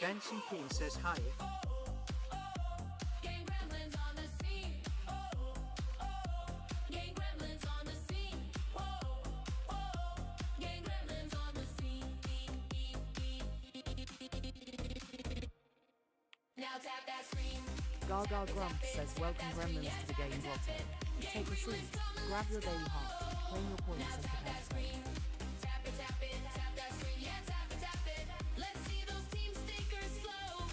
Dancing Queen says hi. Gang gremlins on the scene. Gang gremlins on the scene. Gang gremlins on the scene. Now tap that screen. Gaga Grump says welcome gremlins to the game grotto. Take a seat, grab your daily heart, claim your points and prepare to play. Tap it, tap it, tap that screen. Yeah, tap it, tap it. Let's see those team stickers flow.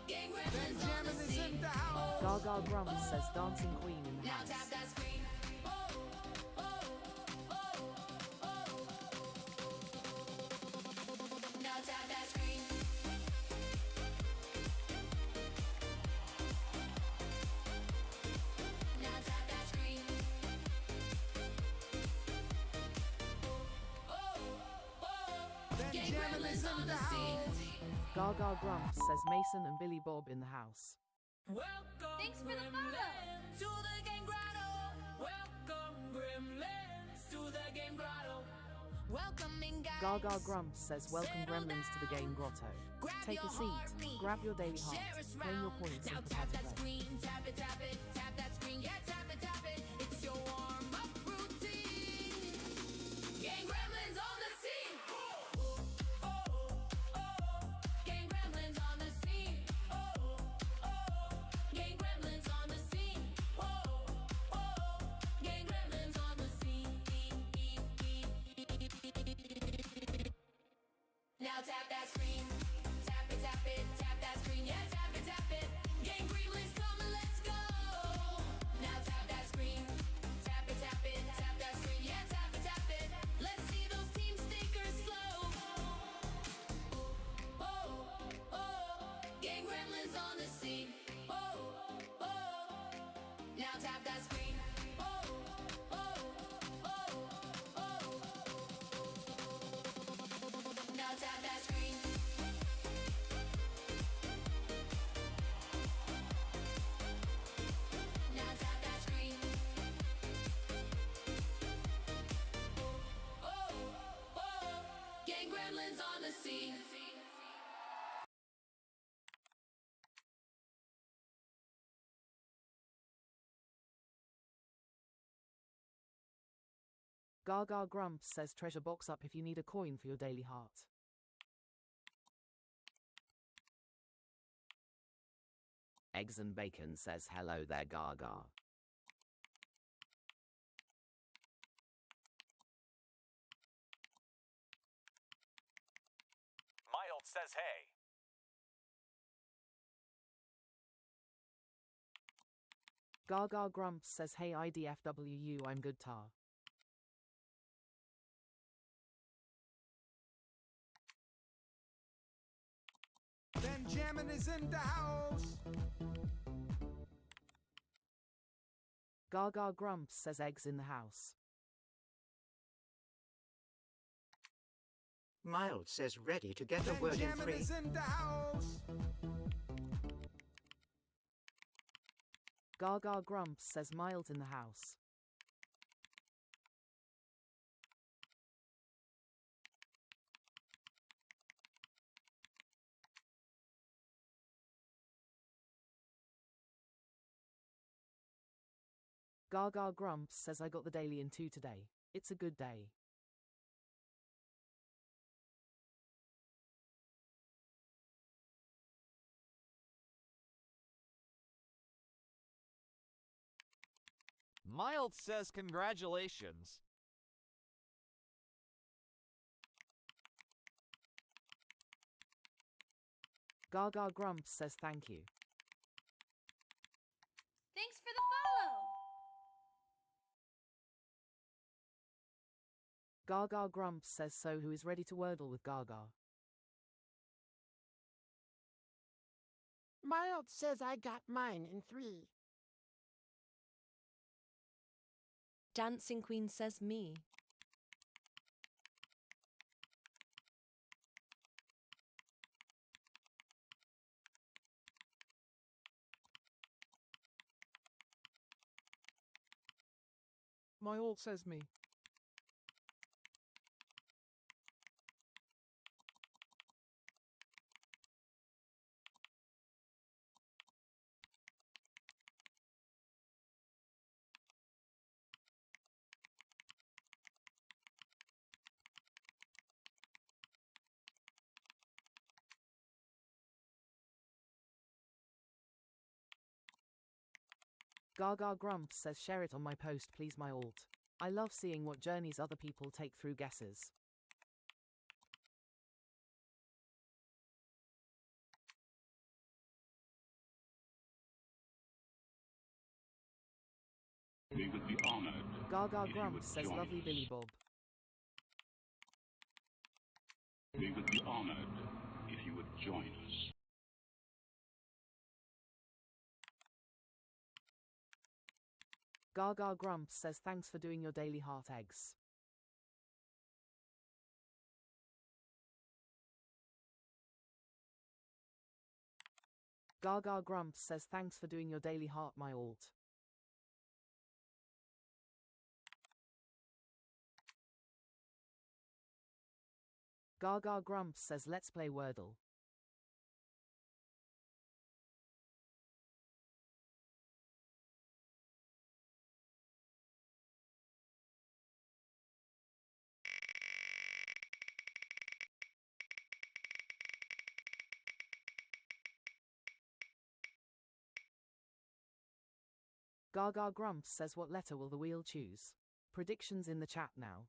Gang gremlins on the scene. Gaga Grump says dancing queen in the Now house. tap that screen. Now tap that screen. Now tap that screen. Gang gremlins on the scene. Gaga Grump says Mason and Billy Bob in the house. Welcome, Thanks for the photo. gremlins, to the game grotto. Welcome, gremlins, to the game grotto. Welcoming guys. Gaga Grump says welcome gremlins to the game grotto. Take a seat, grab your daily heart, claim your points Now and tap prepare to that play. screen, tap it, tap it, tap that screen, yeah, tap it, tap it. It's your warm-up routine. Gang gremlins on the scene. Gang gremlins on the scene. Gang gremlins on the scene. Gang gremlins on the scene. Now tap that screen. Tap it, tap that screen. Yeah, tap it, tap it. Gang gremlins come and let's go. Now tap that screen. Tap it, tap that screen. Yeah, tap it. Let's see those team stickers flow. Gang gremlins on the scene. Now tap that screen. Now tap that screen. Now tap that screen. Gang gremlins on the scene. Gaga Grump says treasure box up if you need a coin for your daily heart. Eggs and Bacon says hello there Gaga. Mild says hey. Gaga Grump says hey IDFWU I'm good tar. Benjamin is in the house. Gaga Grump says eggs in the house. Mild says ready to get a word in Benjamin 3. is in the house. Gaga Grump says mild in the house. Gaga Grump says I got the daily in 2 today. It's a good day. Mild says congratulations. Gaga Grump says thank you. Thanks for the follow. Gaga Grump says so who is ready to Wordle with Gaga. Mild says I got mine in 3. Dancing Queen says me. My alt says me. Gaga Grumps says share it on my post please my alt. I love seeing what journeys other people take through guesses. We would be honored. Gaga if you Grumps would says join lovely us. Billy Bob. We would be honored if you would join us. Gaga Grumps says thanks for doing your daily heart eggs. Gaga Grumps says thanks for doing your daily heart my alt. Gaga Grumps says let's play Wordle. Gaga Grumps says what letter will the wheel choose? Predictions in the chat now.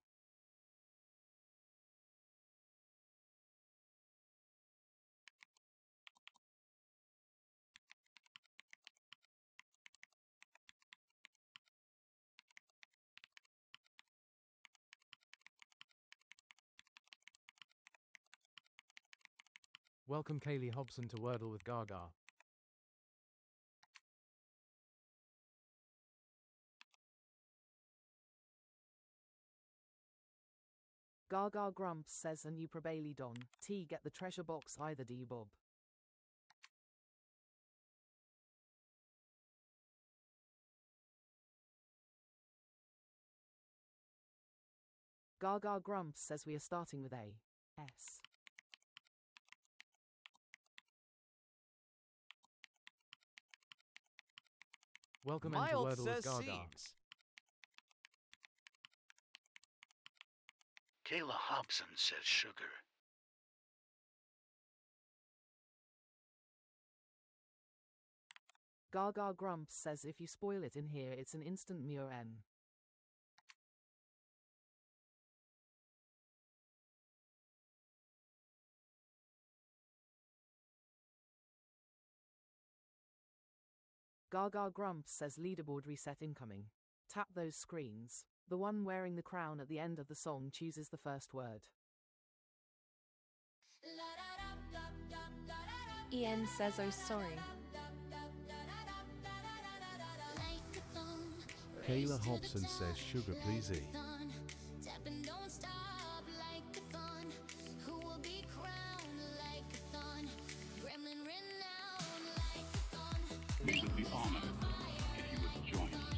Welcome Kaylee Hobson to Wordle with Gaga. Gaga Grumps says and you probably don. T get the treasure box either do you Bob. Gaga Grumps says we are starting with A. S. Welcome into Mild Wordle with says Gaga. seems. Kayla Hobson says sugar. Gaga Grumps says if you spoil it in here it's an instant N. Gaga Grumps says leaderboard reset incoming. Tap those screens. The one wearing the crown at the end of the song chooses the first word. Ian says oh sorry. Kayla Hobson says sugar please E. We would be honored if you would join us.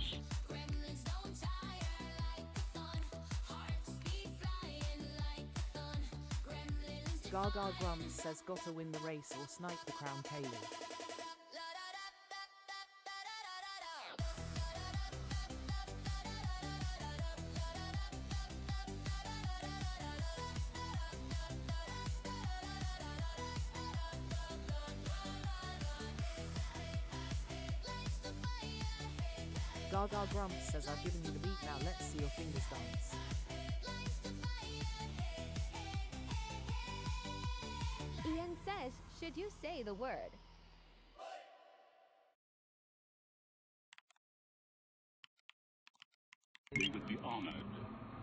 Gaga Grumps says gotta win the race or snipe the crown Kaylee. Gaga Grumps says I've given you the beat now let's see your fingers dance. Ian says, should you say the word? We would be honored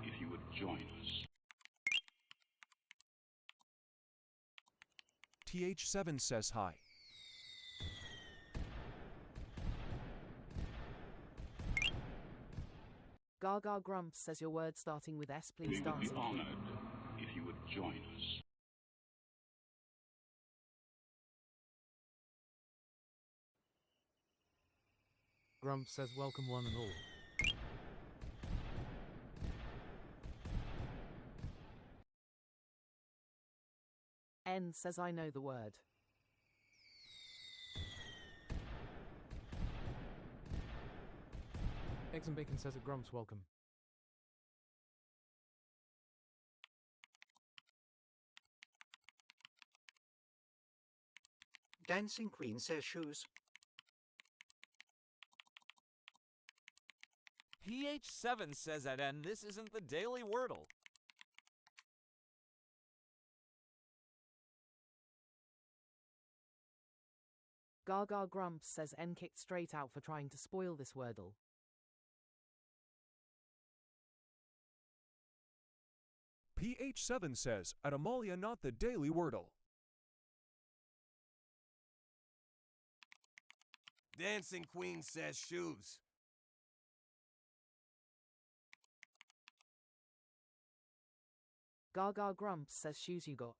if you would join us. TH7 says hi. Gaga Grumps says your word starting with S please We would be dancing queen. honored if you would join us. Grumps says welcome one and all. N says I know the word. Eggs and Bacon says a Grumps welcome. Dancing Queen says shoes. PH7 says at N, this isn't the daily Wordle. Gaga Grumps says N kicked straight out for trying to spoil this Wordle. PH7 says, at Amalia not the daily Wordle. Dancing Queen says shoes. Gaga Grumps says shoes you got.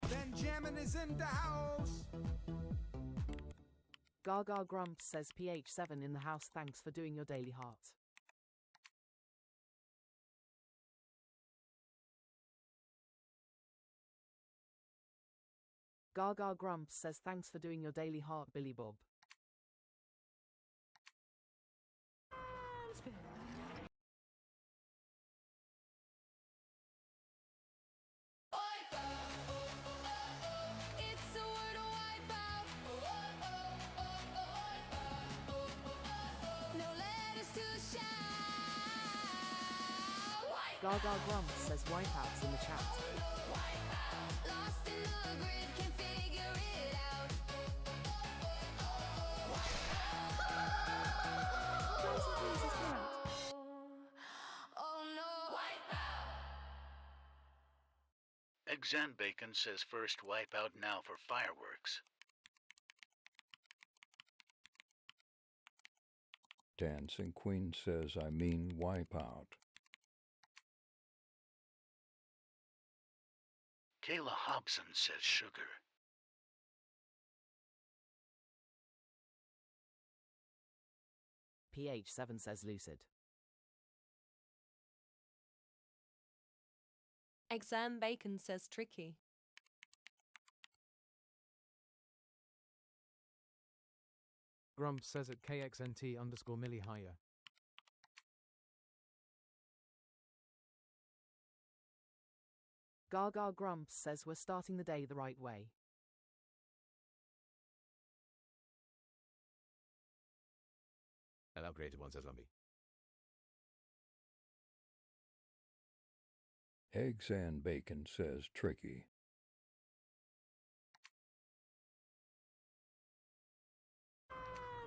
Benjamin is in the house. Gaga Grumps says PH7 in the house, thanks for doing your daily heart. Gaga Grumps says thanks for doing your daily heart, Billy Bob. It's a Wordle wipeout. No letters to shout. Gaga Grumps says wipeouts in the chat. Lost in the grid, can figure it out. Oh no. Eggs and Bacon says first wipeout now for fireworks. Dancing Queen says, I mean wipeout. Kayla Hobson says sugar. PH7 says lucid. Exam Bacon says tricky. Grumps says at KXNT_Millie higher. Gaga Grumps says we're starting the day the right way. Hello, created one says Lumpy. Eggs and Bacon says tricky.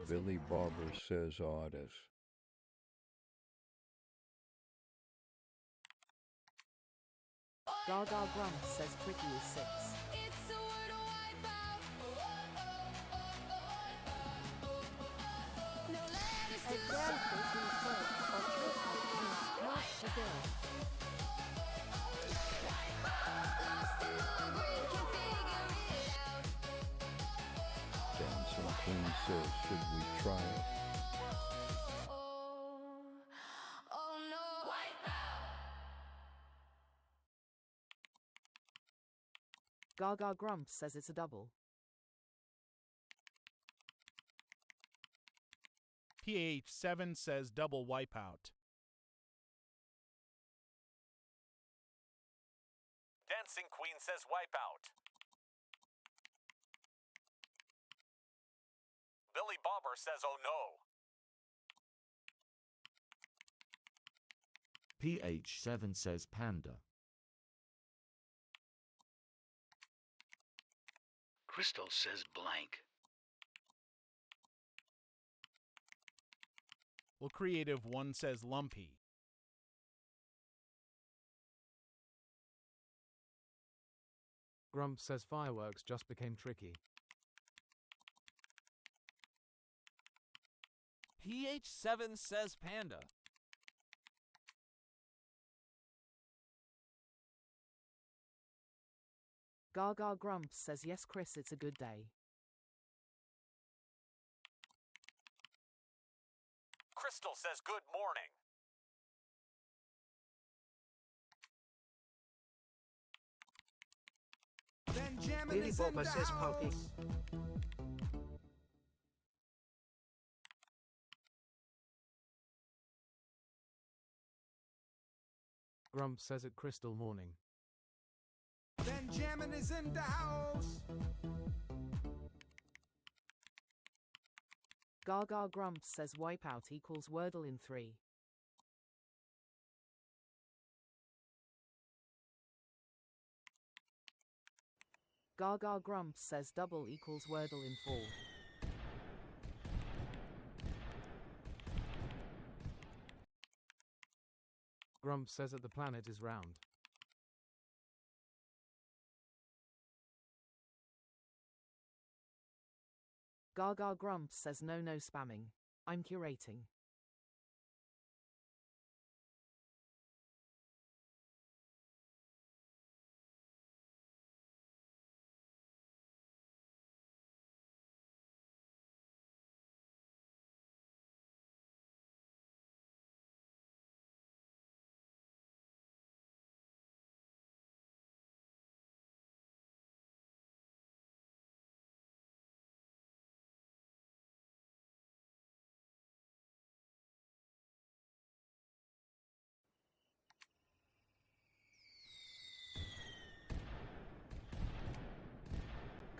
Billy Barber says oddest. Gaga Grumps says tricky is 6. It's a Wordle wipeout. No letters to shout. Lost in the grid, can figure it out. Dancing Queen says, should we try it? Oh no. Gaga Grumps says it's a double. PH7 says double wipeout. Dancing Queen says wipeout. Billy Bobber says oh no. PH7 says panda. Crystal says blank. Well, creative one says lumpy. Grumps says fireworks just became tricky. PH7 says panda. Gaga Grumps says yes Chris, it's a good day. Crystal says good morning. Benjamin Billy is in Bobber the says Poppy. house. Grump says at crystal morning. Benjamin is in the house. Gaga Grump says wipeout equals Wordle in 3. Gaga Grump says double equals Wordle in 4. Grump says that the planet is round. Gaga Grump says no spamming. I'm curating.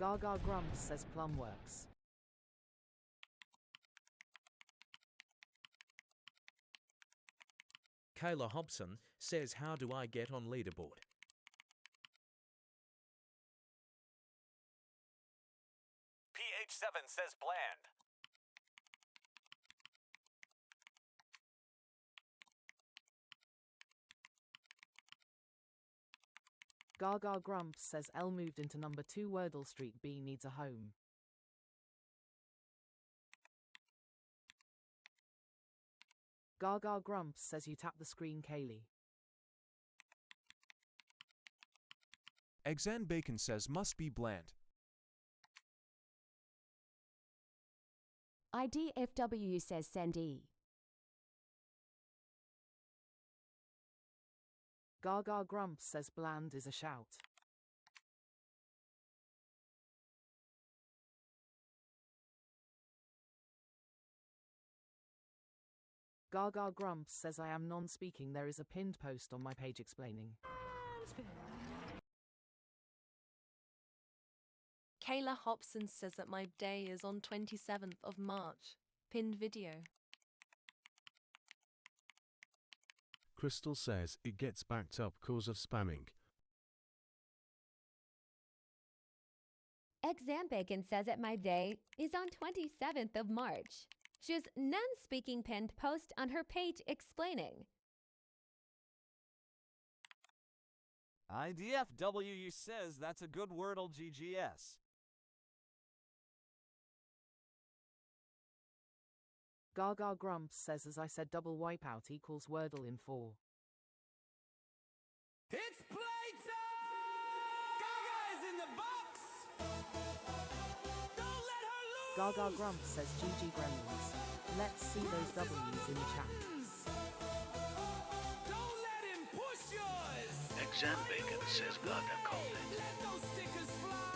Gaga Grump says plum works. Kayla Hobson says how do I get on leaderboard? PH7 says bland. Gaga Grump says L moved into number 2 Wordle Street B needs a home. Gaga Grump says you tap the screen Kaylee. Exan Bacon says must be bland. IDFW says send E. Gaga Grump says bland is a shout. Gaga Grump says I am non-speaking. There is a pinned post on my page explaining. Kayla Hobson says that my day is on 27th of March. Pinned video. Crystal says it gets backed up cause of spamming. Exambacon says that my day is on 27th of March. She's non-speaking pinned post on her page explaining. IDFW says that's a good Wordle GGS. Gaga Grump says as I said double wipeout equals Wordle in 4. It's playtime! Gaga is in the box! Don't let her lose! Gaga Grump says GG Gremlins. Let's see those W's in the chat. Don't let him push yours! Exam Bacon says Gaga called it. Let those stickers fly!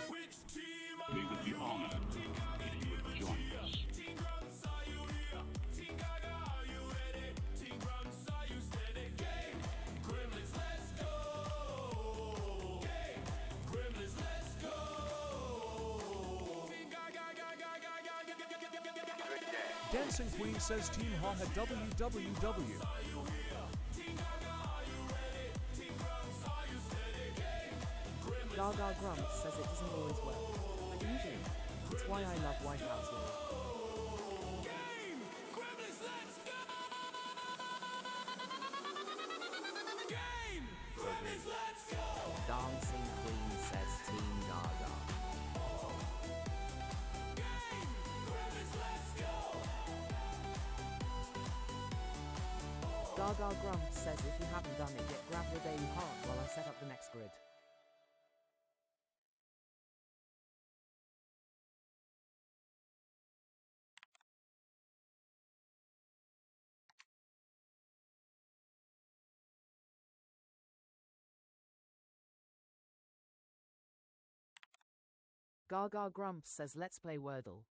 Which team are We would be honored if you would join us. Team Grumps, are you here? Team Gaga, are you ready? Team Grumps, are you steady? Game! Gremlins, let's go! Game! Gremlins, let's go! Team Gaga, Dancing Queen says Team Hot at WWW. Gaga Grump says it doesn't always work, but usually. It's why I love wipeouts here. Game! Gremlins, let's go! Game! Gremlins, let's go! Dancing Queen says Team Gaga. Game! Gremlins, let's go! Gaga Grump says if you haven't done it yet, grab your daily heart while I set up the next grid. Gaga Grump says let's play Wordle.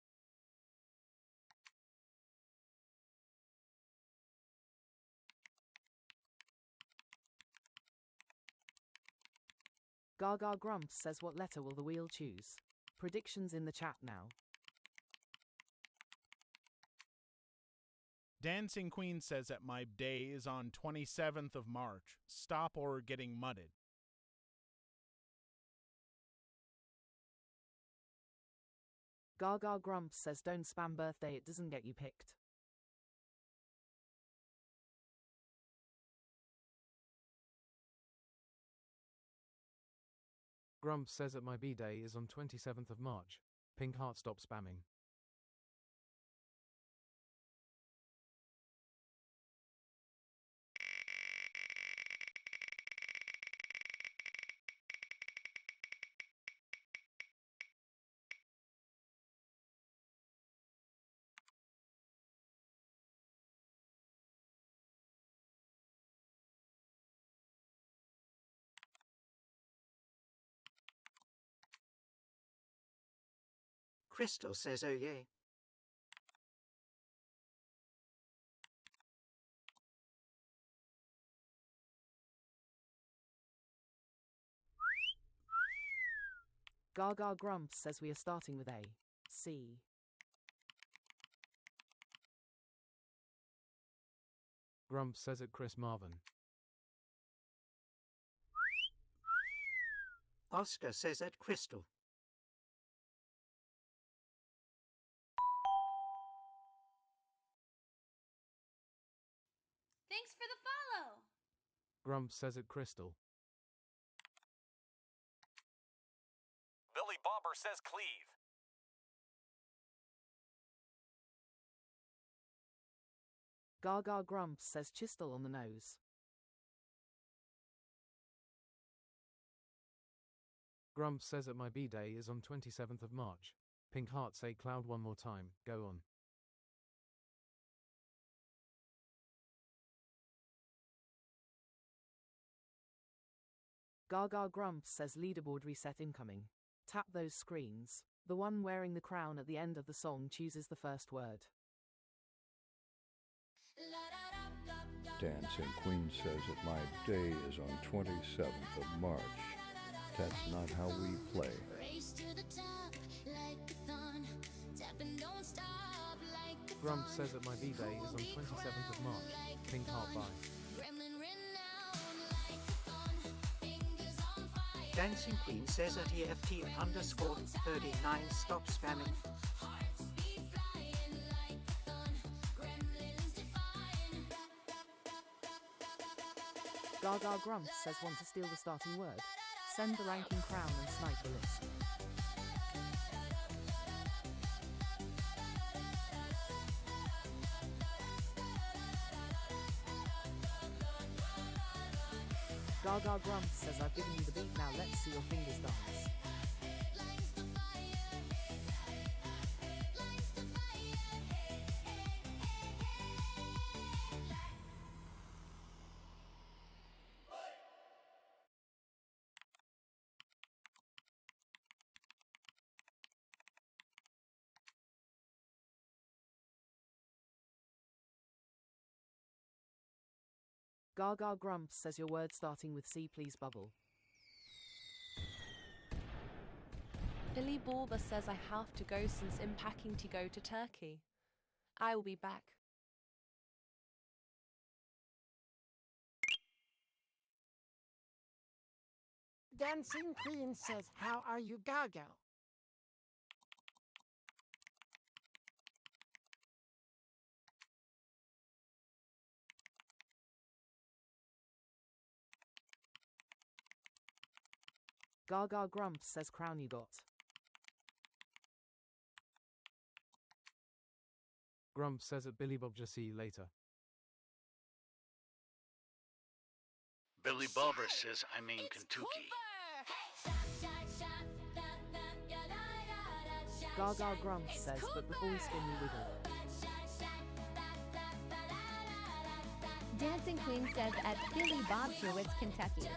Gaga Grumps says what letter will the wheel choose? Predictions in the chat now. Dancing Queen says that my day is on 27th of March. Stop or getting mudded. Gaga Grumps says don't spam birthday, it doesn't get you picked. Grumps says that my B-day is on 27th of March. Pink heart, stop spamming. Crystal says oh yay. Gaga Grumps says we are starting with A. C. Grumps says it Chris Marvin. Oscar says at Crystal. Thanks for the follow. Grumps says it Crystal. Billy Bobber says Cleve. Gaga Grumps says Chistel on the nose. Grumps says that my B-day is on 27th of March. Pink heart, say cloud one more time. Go on. Gaga Grumps says leaderboard reset incoming. Tap those screens. The one wearing the crown at the end of the song chooses the first word. Dancing Queen says that my day is on 27th of March. That's not how we play. Grumps says that my B-day is on 27th of March. Pink heart, bye. Dancing Queen says at EFT_39 stop spamming. Gaga Grumps says want to steal the starting word. Send the ranking crown and snipe the list. Gaga Grumps says I've given you the beat, now let's see your fingers dance. Gaga Grumps says your word starting with C, please bubble. Billy Borber says I have to go since I'm packing to go to Turkey. I will be back. Dancing Queen says, how are you, Gaga? Gaga Grumps says crown you got. Grumps says that Billy Bob, just see you later. Billy Bobber says I'm in Kentucky. Gaga Grumps says, but before we spin you wiggle. Dancing Queen says at Billy Bobkiewicz, Kentucky.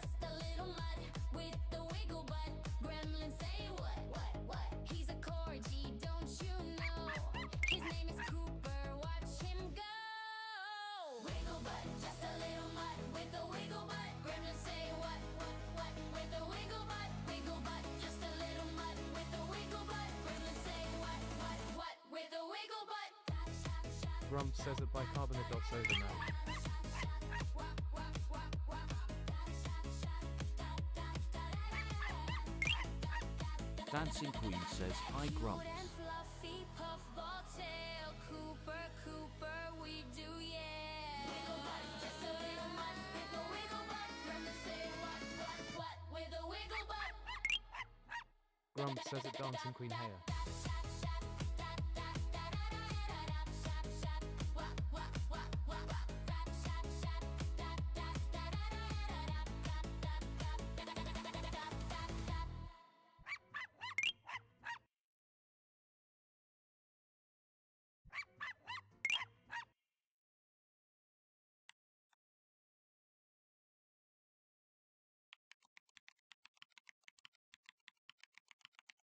Grump says that bicarbonate.'s over now. Dancing Queen says hi Grumps. Grump says that Dancing Queen here.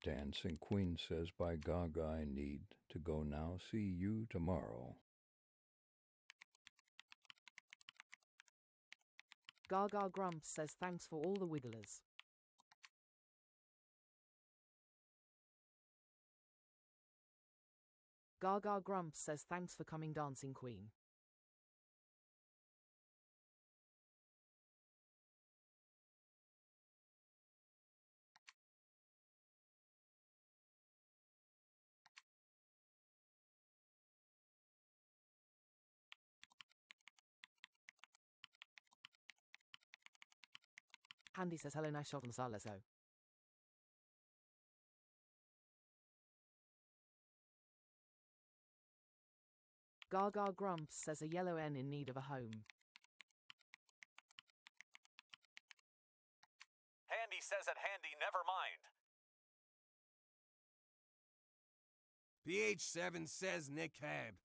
Dancing Queen says by Gaga, I need to go now. See you tomorrow. Gaga Grumps says thanks for all the wigglers. Gaga Grumps says thanks for coming Dancing Queen. Andy says hello, nice shot on the star, let's go. Gaga Grumps says a yellow N in need of a home. Handy says at Handy, never mind. PH7 says Nick Hab.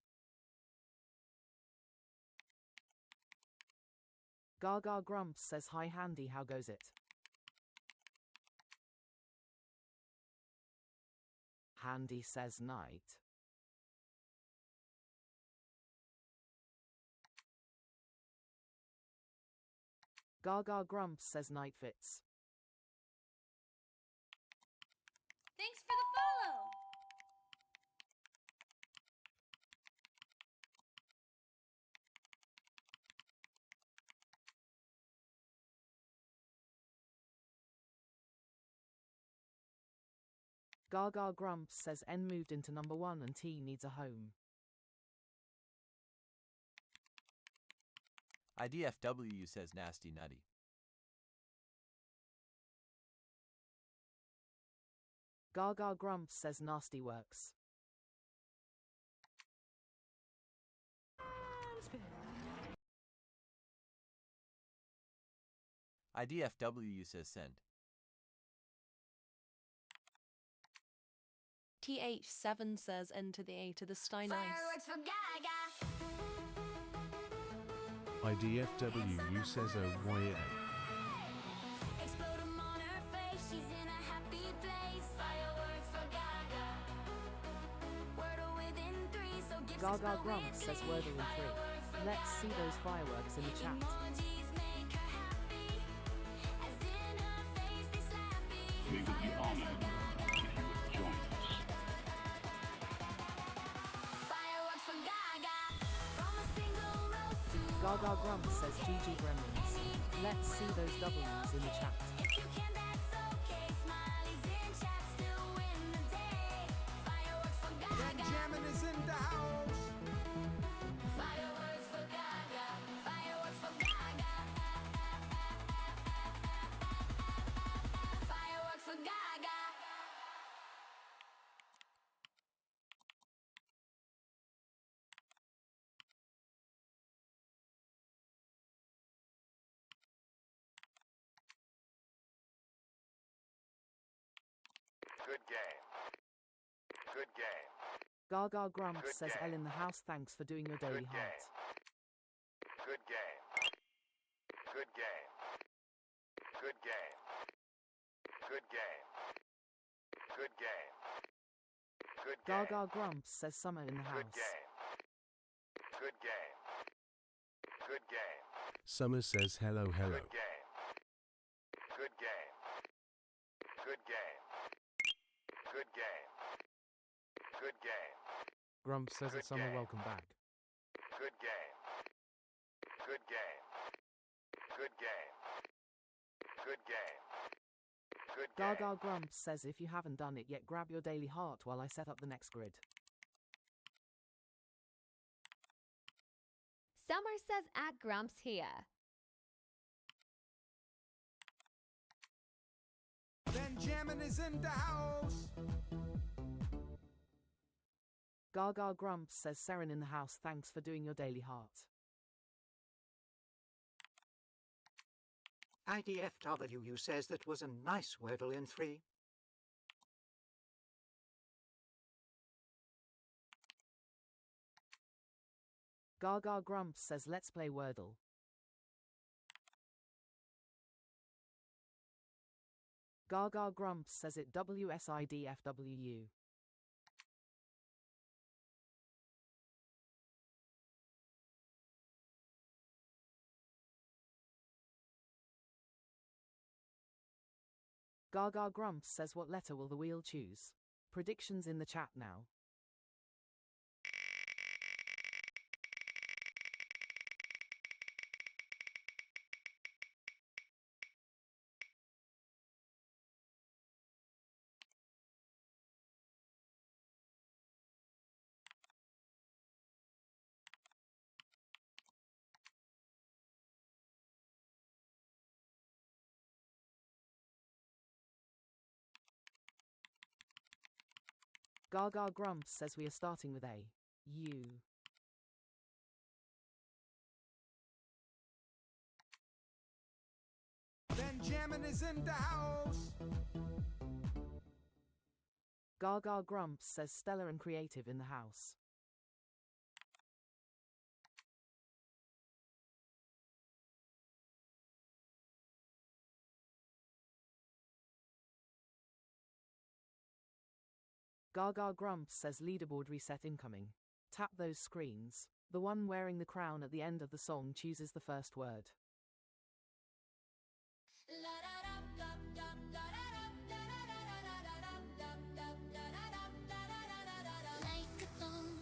Gaga Grumps says hi Handy, how goes it? Handy says night. Gaga Grumps says night fits. Thanks for the follow. Gaga Grumps says N moved into number 1 and T needs a home. IDFW says nasty nutty. Gaga Grumps says nasty works. IDFW says send. TH7 says N to the A to the sky nice. Fireworks for Gaga. IDFW says OYA. Explode 'em on her face. She's in a happy place. Fireworks for Gaga. Wordle within 3, so give Gaga Grumps says Wordle in 3. Let's see those fireworks in the chat. emojis make her happy. As in her face they slappy. We would be honored if you would join us. Fireworks for Gaga. From a single rose to Gaga Grumps says GG Gremlins. Let's see those W's in the chat. if you can, that's okay. Smileys in chat still win the day. Fireworks for Gaga. Jamming is in the house. Fireworks for Gaga. Fireworks for Gaga. Fireworks for Gaga. Good game. Good game. Gaga Grumps Good says game. L in the house, thanks for doing your daily Good heart. Good game. Good game. Good game. Good game. Good game. Good game. Gaga Grumps says summer in the Good house. game. Good game. Good game. Summer says hello, hello. Good game. Good game. Good game. Good game. Good game. Grump says Good it's summer, game. welcome back. Good game. Good game. Good game. Good game. Gaga Grumps says if you haven't done it yet, grab your daily heart while I set up the next grid. Summer says at Grumps here. Benjamin is in the house. Gaga Grumps says Seren in the house, thanks for doing your daily heart. IDFWU says that was a nice Wordle in 3. Gaga Grumps says let's play Wordle. Gaga Grumps says it WSIDFWU. Gaga Grumps says what letter will the wheel choose? Predictions in the chat now. Gaga Grumps says we are starting with A. U. Benjamin is in the house. Gaga Grumps says Stella and Creative in the house. Gaga Grumps says leaderboard reset incoming. Tap those screens. The one wearing the crown at the end of the song chooses the first word. Like a thong,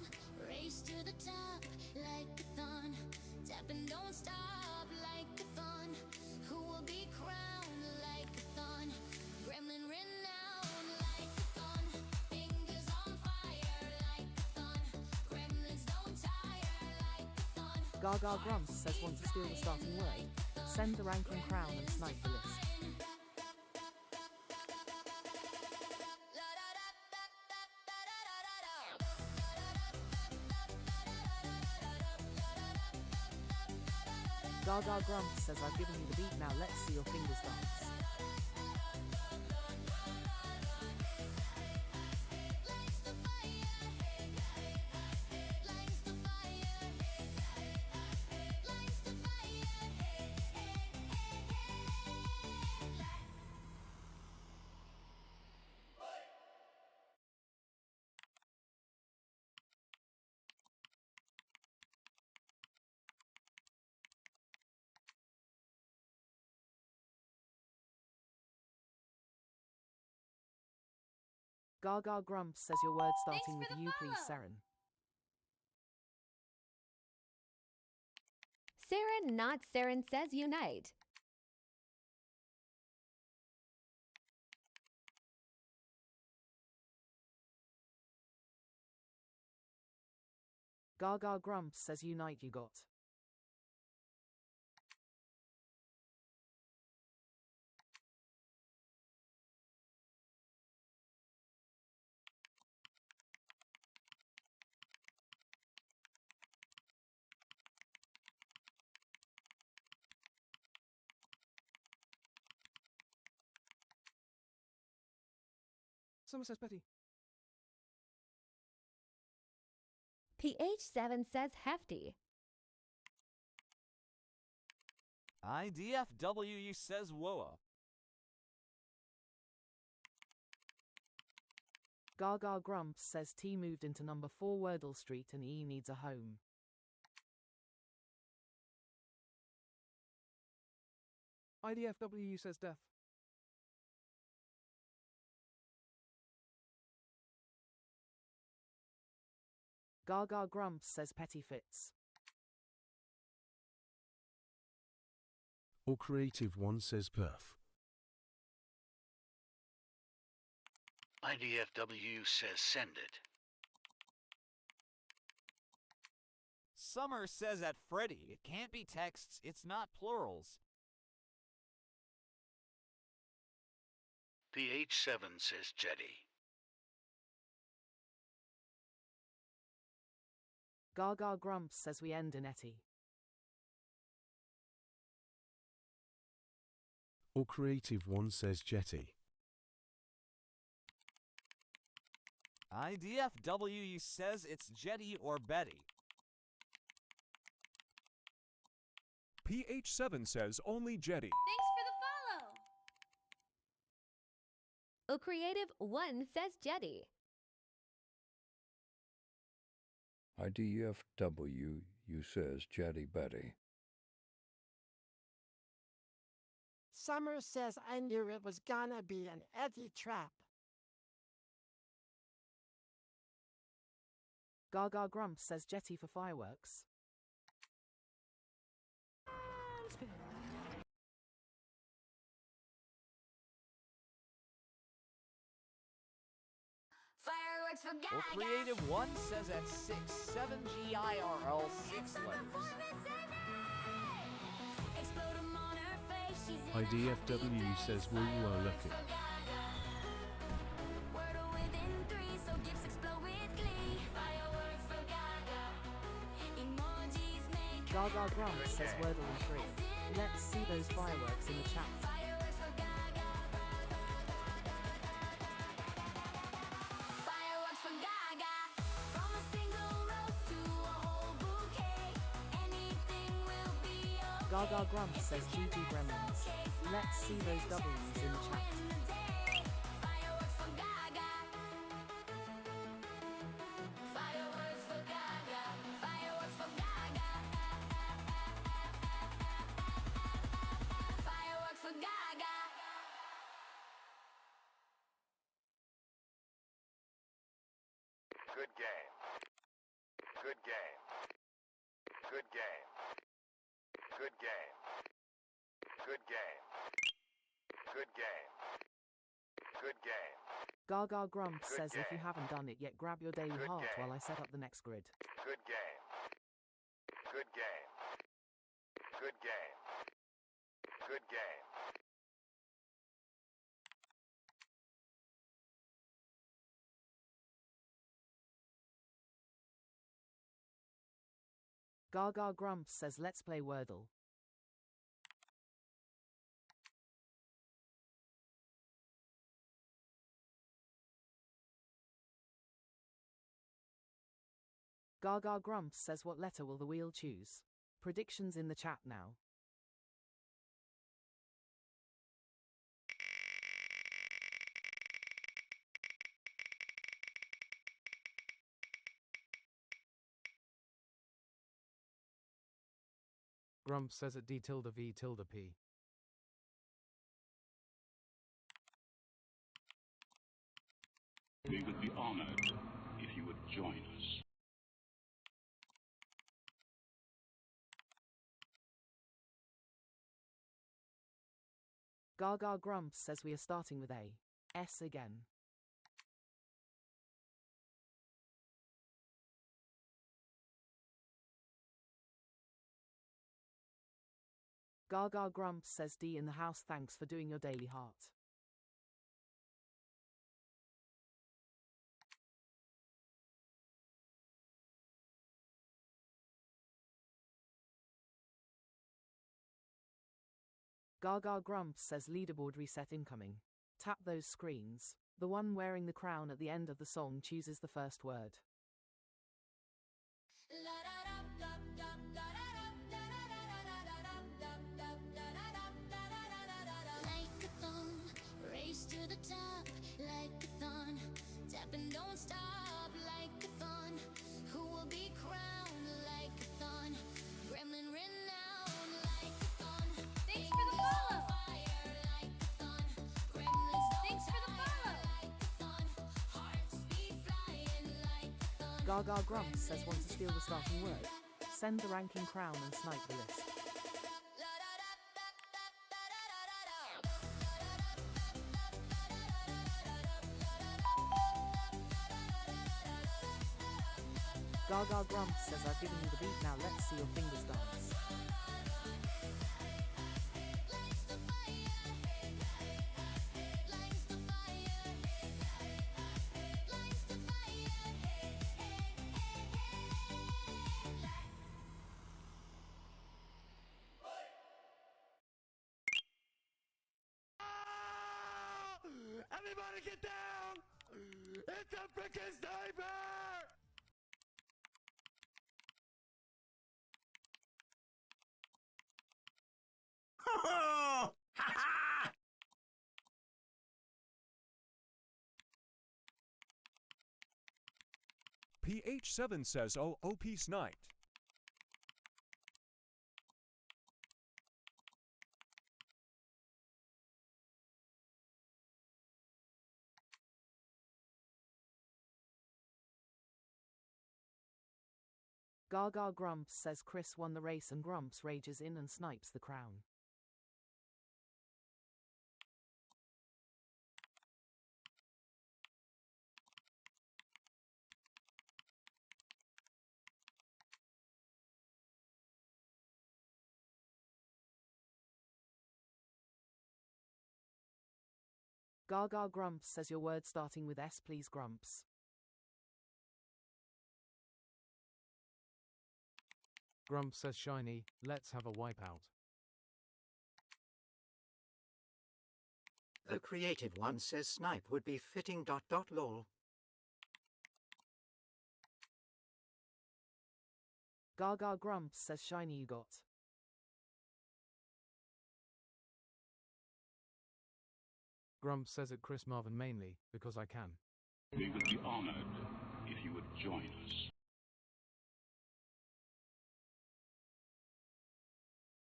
race to the top, like a thon. Tap and don't stop, like a thon. Who will be crowned like a thon? Gremlin renowned, like a thon. Fingers on fire, like a thon. Gremlins don't tire, like a thon. Gaga Grumps says want to steal the starting word. Send the ranking crown and snipe the list. Gaga Grumps says I've given you the beat, now let's see your fingers dance. Gaga Grumps says your word starting with you, please, Seren. Seren, not Seren, says unite. Gaga Grumps says unite you got. Summer says Betty. PH7 says hefty. IDFWU says Woa. Gaga Grumps says T moved into number 4 Wordle Street and E needs a home. IDFWU says death. Gaga Grumps says petty fits. Or Creative One says perf. IDFW says send it. Summer says at Freddy, it can't be texts, it's not plurals. PH7 says jetty. Gaga Grumps says we end in Etty. Or Creative One says jetty. IDFW says it's Jetty or Betty. PH7 says only Jetty. Thanks for the follow. Creative One says Jetty. IDFW says Jetty Betty. Summer says I knew it was gonna be an Eddie trap. Gaga Grumps says Jetty for fireworks. Fireworks for Gaga. Or Creative One says at 6, 7 GIRL 6 letters. Explode 'em on her face. She's in IDFW says we were lucky. Wordle within 3, so gifts explode with glee. Fireworks for Gaga. Emojis make Gaga Grumps says Wordle in 3. Let's see those fireworks in the chat. fireworks for Gaga. Fireworks for Gaga. From a single rose to a whole bouquet. Anything will be okay. Gaga Grumps says GG Gremlins. Let's see those W's in the chat. Fireworks for Gaga. Fireworks for Gaga. Fireworks for Gaga. Fireworks for Gaga. Good game. Good game. Good game. Good game. Good game. Good game. Good game. Gaga Grumps Good says if you game. haven't done it yet, grab your daily Good heart game. while I set up the next grid. Good game. Good game. Good game. Good game. Gaga Grumps says let's play Wordle. Gaga Grumps says what letter will the wheel choose? Predictions in the chat now. Grumps says at D tilde V tilde P. We would be honored if you would join us. Gaga Grumps says we are starting with A. S again. Gaga Grumps says D in the house, thanks for doing your daily heart. Gaga Grumps says leaderboard reset incoming. Tap those screens. The one wearing the crown at the end of the song chooses the first word. Like a thong, race to the top. Like a thon, tap and don't stop. Like a thon, who will be crowned? Like a thon, gremlin renowned. Like a thon, thanks for the follow. Fire like a thon, gremlins don't thanks for the follow. Like a thon, hearts be flying like a thon. Gaga Grumps says want to steal the starting word. Send the ranking crown and snipe the list. Gaga Grumps says I've given you the beat, now let's see your fingers dance. Everybody get down! It's a freaking sniper! Ha ha! PH7 says oh OP sniped. Gaga Grumps says Chris won the race and Grumps rages in and snipes the crown. Gaga Grumps says your word starting with S please Grumps. Grump says shiny, let's have a wipeout. The creative one says snipe would be fitting ... lol. Gaga Grumps says shiny you got. Grump says it Chris Marvin mainly, because I can. We would be honored if you would join us.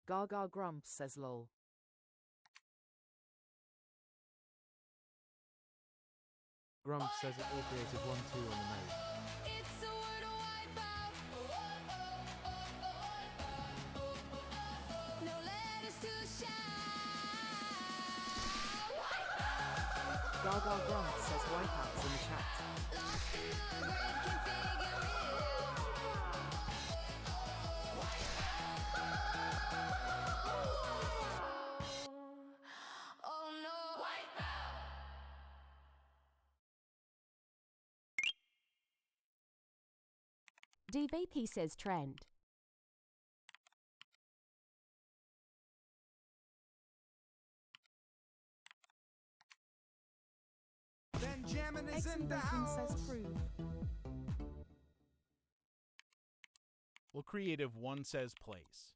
Gaga Grumps says lol. Grump says it all creative 1-2 on the nose. It's a Wordle wipeout. No letters to shout. Gaga Grumps says wipeouts in the chat. Lost in the grid, can figure it out. Oh no. Wipeout. DVP says trend. Benjamin is in the Bacon house. says prove. Well, creative one says place.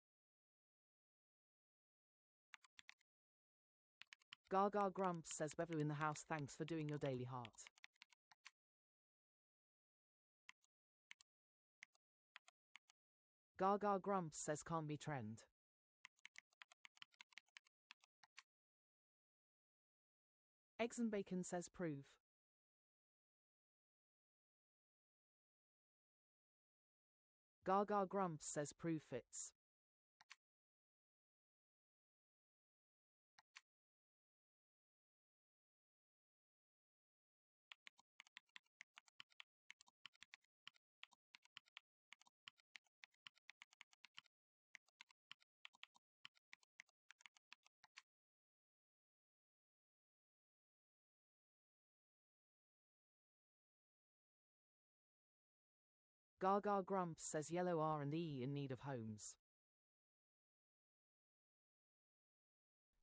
Gaga Grumps says Bevu in the house, thanks for doing your daily heart. Gaga Grumps says can't be trend. Eggs and Bacon says prove. Gaga Grumps says prove fits. Gaga Grumps says yellow R&E in need of homes.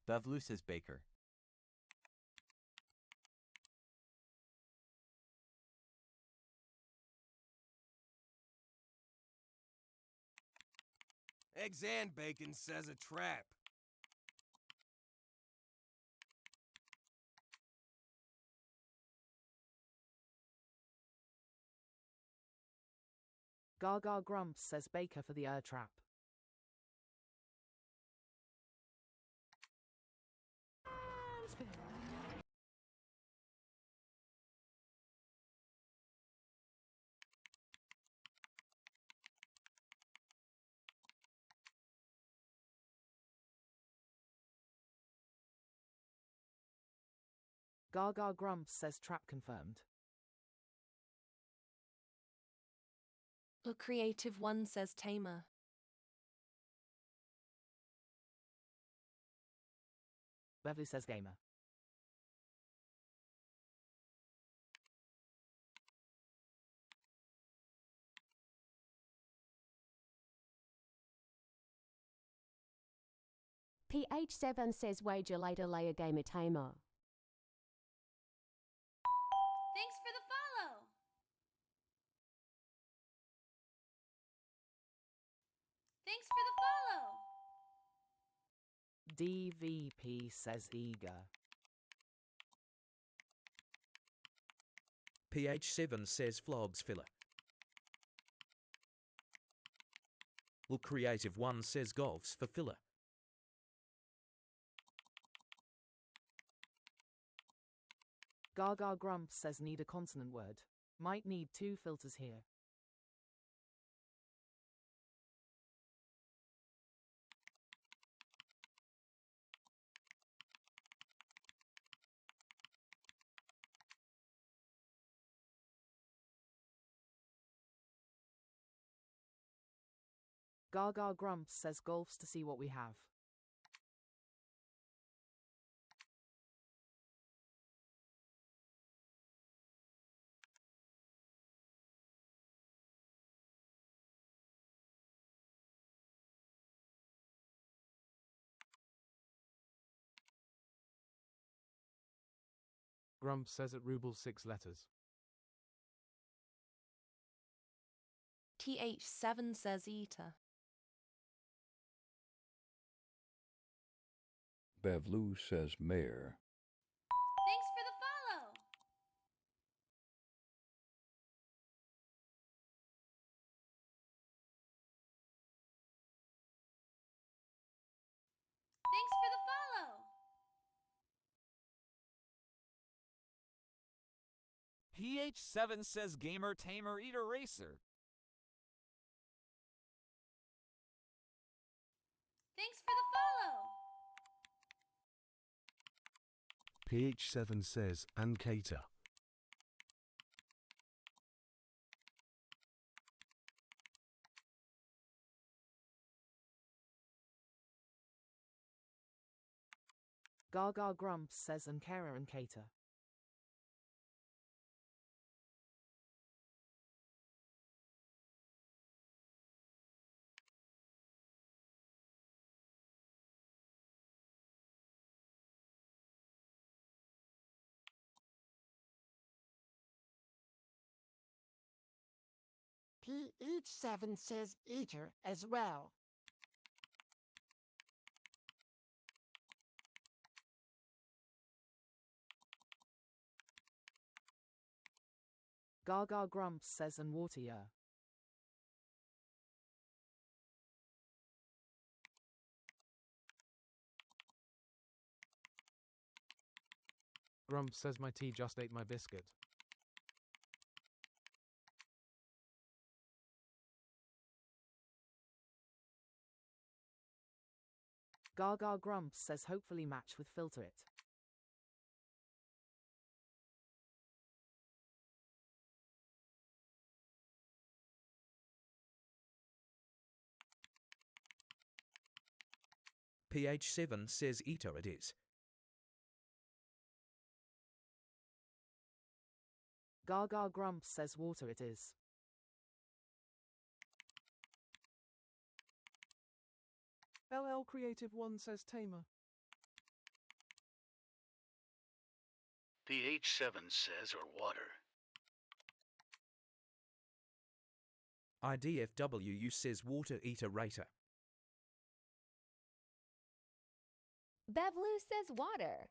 Bevlu says baker. Eggs and Bacon says a trap. Gaga Grumps says baker for the trap. Gaga Grumps says trap confirmed. A creative one says tamer. Beverly says gamer. PH7 says wager later layer gamer tamer. Thanks for the follow. Thanks for the follow. DVP says eager. PH7 says vlogs filler. Well, Creative One says golfs for filler. Gaga Grumps says need a consonant word. Might need 2 filters here. Gaga Grumps says golfs to see what we have. Grumps says at ruble 6 letters. TH7 says eater. Bevlou says mayor. Thanks for the follow. Thanks for the follow. PH7 says gamer tamer eater racer. Thanks for the follow. PH7 says Ancater. Gaga Grumps says Ankara and Cater. PH7 says eater as well. Gaga Grumps says and water ya. Grumps says my tea just ate my biscuit. Gaga Grumps says hopefully match with filter it. PH7 says eater it is. Gaga Grumps says water it is. LL Creative One says tamer. PH7 says or water. IDFWU says water eater rater. Bevlou says water.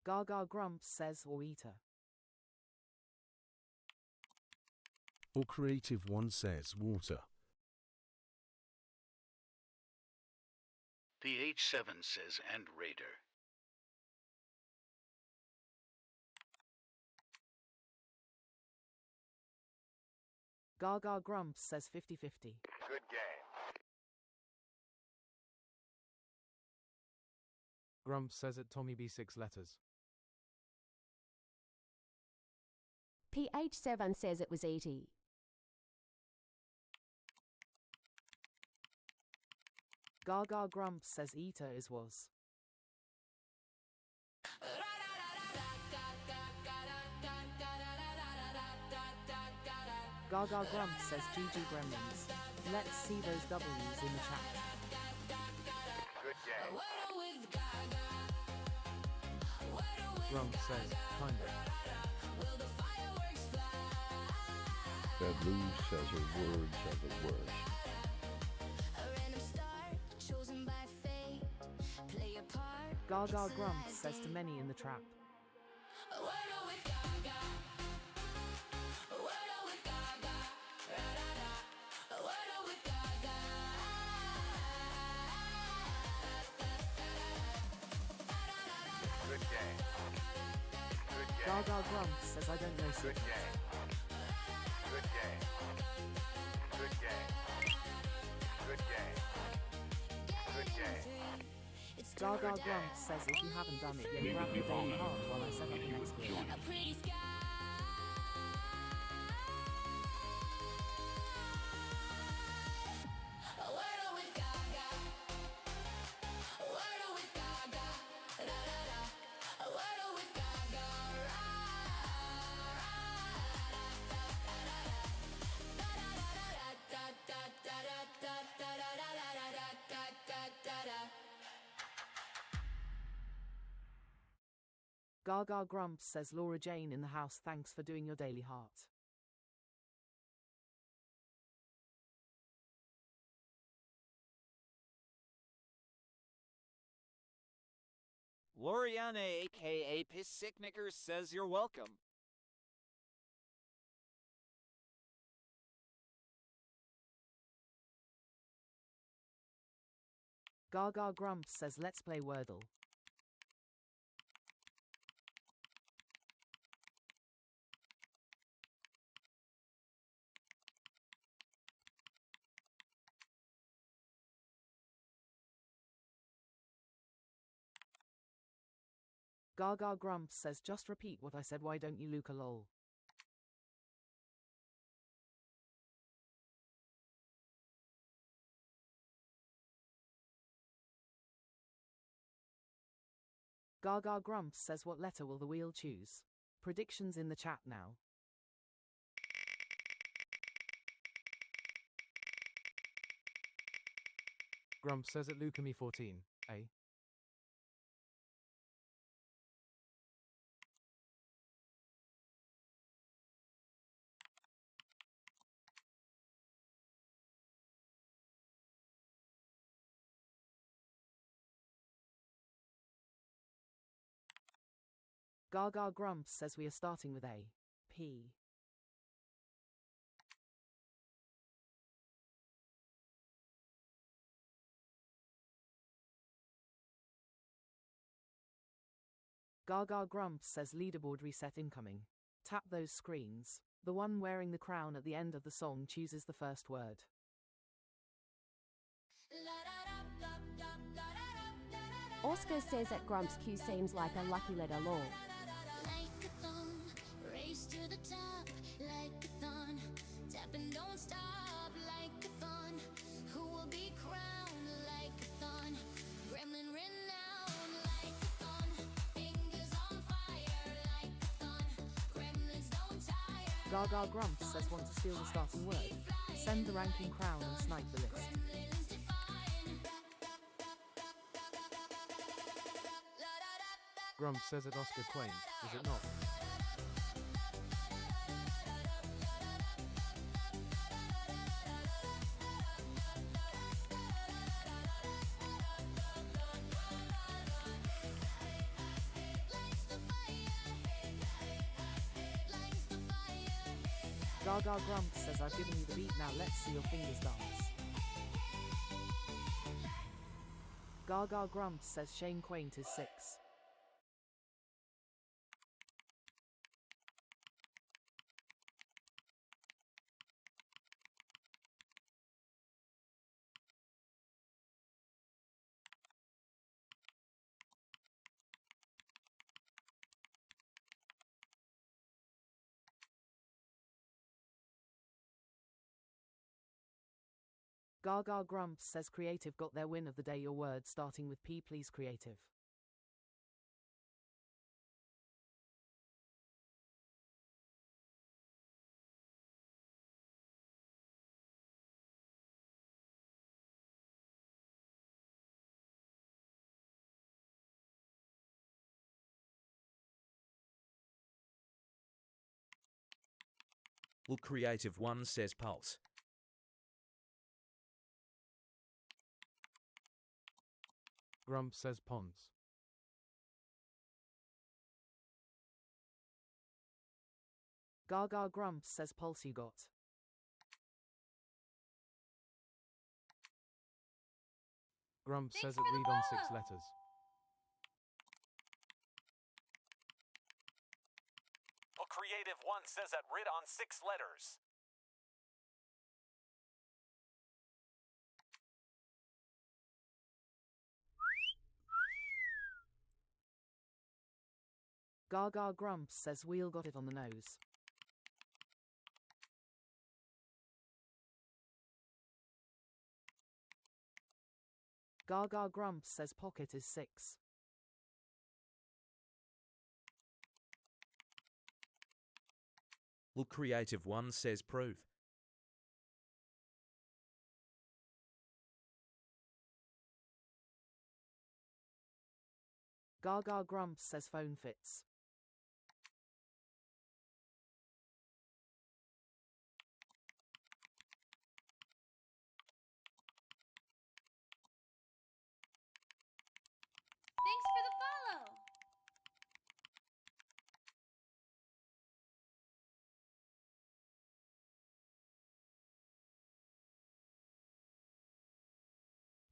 Gaga Grumps says or eater. Or Creative One says water. PH7 says and raider. Gaga Grumps says 50-50. Good game. Grumps says at Tommy B 6 letters. PH7 says it was E.T. Gaga Grumps says Eater is was. Gaga Grumps says GG Gremlins. Let's see those W's in the chat. Good game. Grump says, kinda. That Lou says her words are the worst. Gaga Grumps says to many in the trap. Good game. Good game. Gaga Grumps says I don't know Good secrets. game. Good game. Good game. Good game. Good game. Gaga Grumps says if you haven't done it yet, grab the daily heart while I set up the next game. Gaga Grumps says Laura Jane in the house, thanks for doing your daily heart. Loriana, aka Piss Sick Knickers, says you're welcome. Gaga Grumps says let's play Wordle. Gaga Grumps says just repeat what I said, why don't you Luca lol. Gaga Grumps says what letter will the wheel choose? Predictions in the chat now. Grump says at Lukami 14, A. Gaga Grumps says we are starting with A. P. Gaga Grumps says leaderboard reset incoming. Tap those screens. The one wearing the crown at the end of the song chooses the first word. Oscar says that Grump's Q seems like a lucky letter law. Race to the top like a thorn. Tap and don't stop like a thorn. Who will be crowned like a thorn? Gremlin renowned like a thorn. Fingers on fire like a thorn. Gremlins don't tire. Gaga Grumps says want to steal the starting word. Send the ranking crown and snipe the list. Grump says at Oscar Quaint, is it not? Gaga Grumps says I've given you the beat, now let's see your fingers dance. Gaga Grumps says Shane Quaint is 6. Gaga Grumps says Creative got their win of the day. Your word starting with P, please, Creative. Well, Creative One says Pulse. Grump says Ponce. Gaga Grumps says Pulse you got. Grump says it read on 6 letters. Well, Creative One says that read on 6 letters. Gaga Grumps says Wheel got it on the nose. Gaga Grumps says Pocket is 6. Well, Creative One says Prove. Gaga Grumps says Phone fits. Thanks for the follow.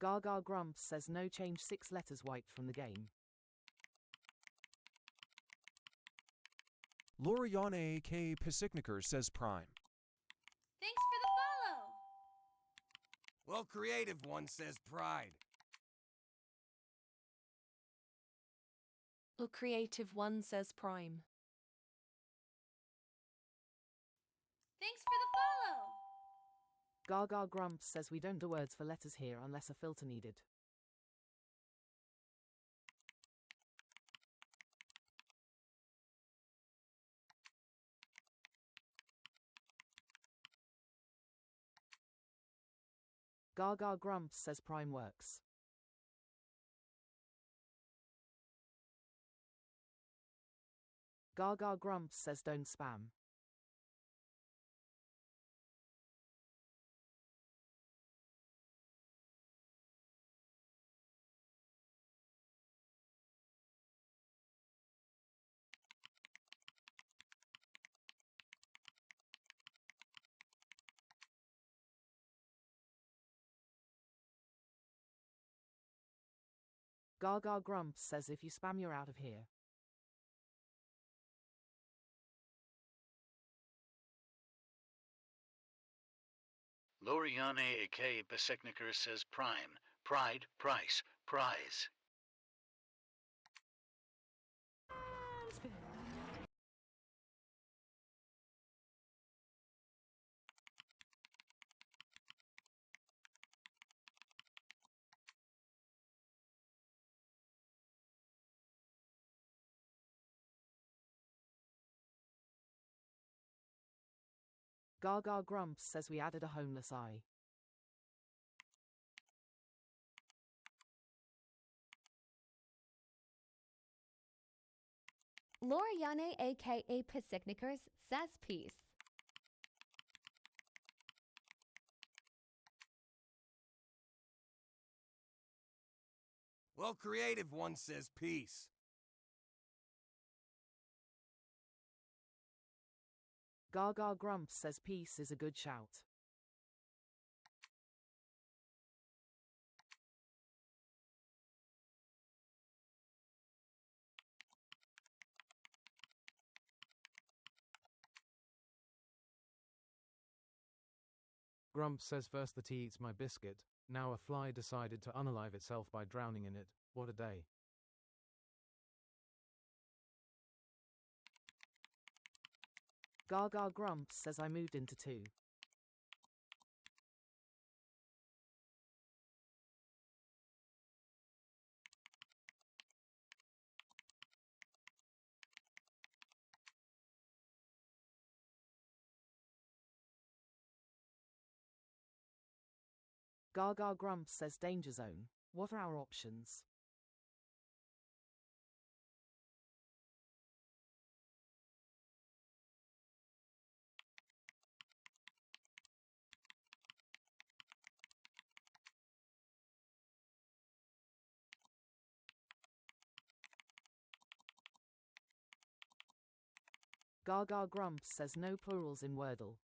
Gaga Grumps says no change, 6 letters wiped from the game. Loriane A.K. Pasikniker says Prime. Thanks for the follow. Well, Creative One says Pride. Well, Creative One says Prime. Thanks for the follow. Gaga Grumps says we don't do words for letters here unless a filter needed. Gaga Grumps says Prime works. Gaga Grumps says don't spam. Gaga Grumps says if you spam you're out of here. Loriane A.K. Besekniker says Prime. Pride, price, prize. Gaga Grumps says we added a homeless eye. Loriane, aka Pasiknikers, says peace. Well, Creative One says Peace. Gaga Grumps says peace is a good shout. Grump says first the tea eats my biscuit, now a fly decided to unalive itself by drowning in it. What a day. Gaga Grumps says I moved into 2. Gaga Grumps says danger zone. What are our options? Gaga Grumps says no plurals in Wordle.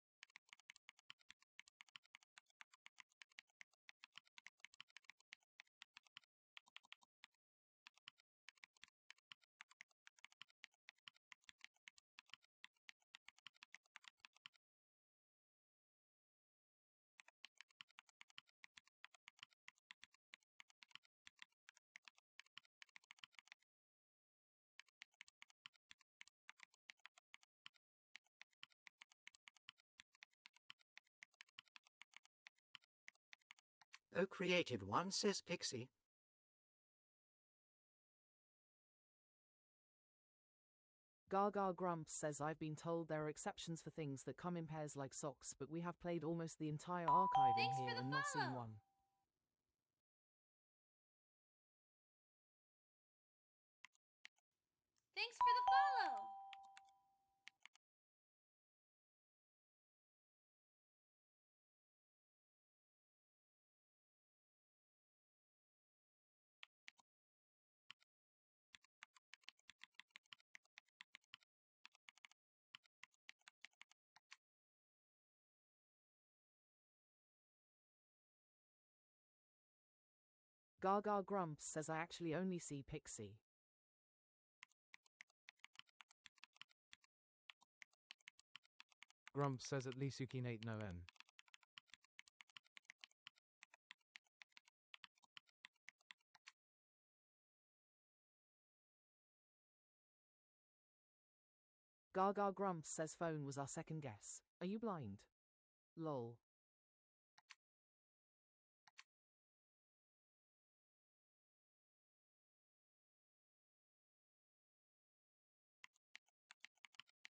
Oh, creative one, says Pixie. Gaga Grumps says I've been told there are exceptions for things that come in pairs like socks, but we have played almost the entire archive in here and not seen one. Thanks for the follow. Gaga Grumps says I actually only see Pixie. Grumps says at least you can 8 no n. Gaga Grumps says phone was our second guess. Are you blind? Lol.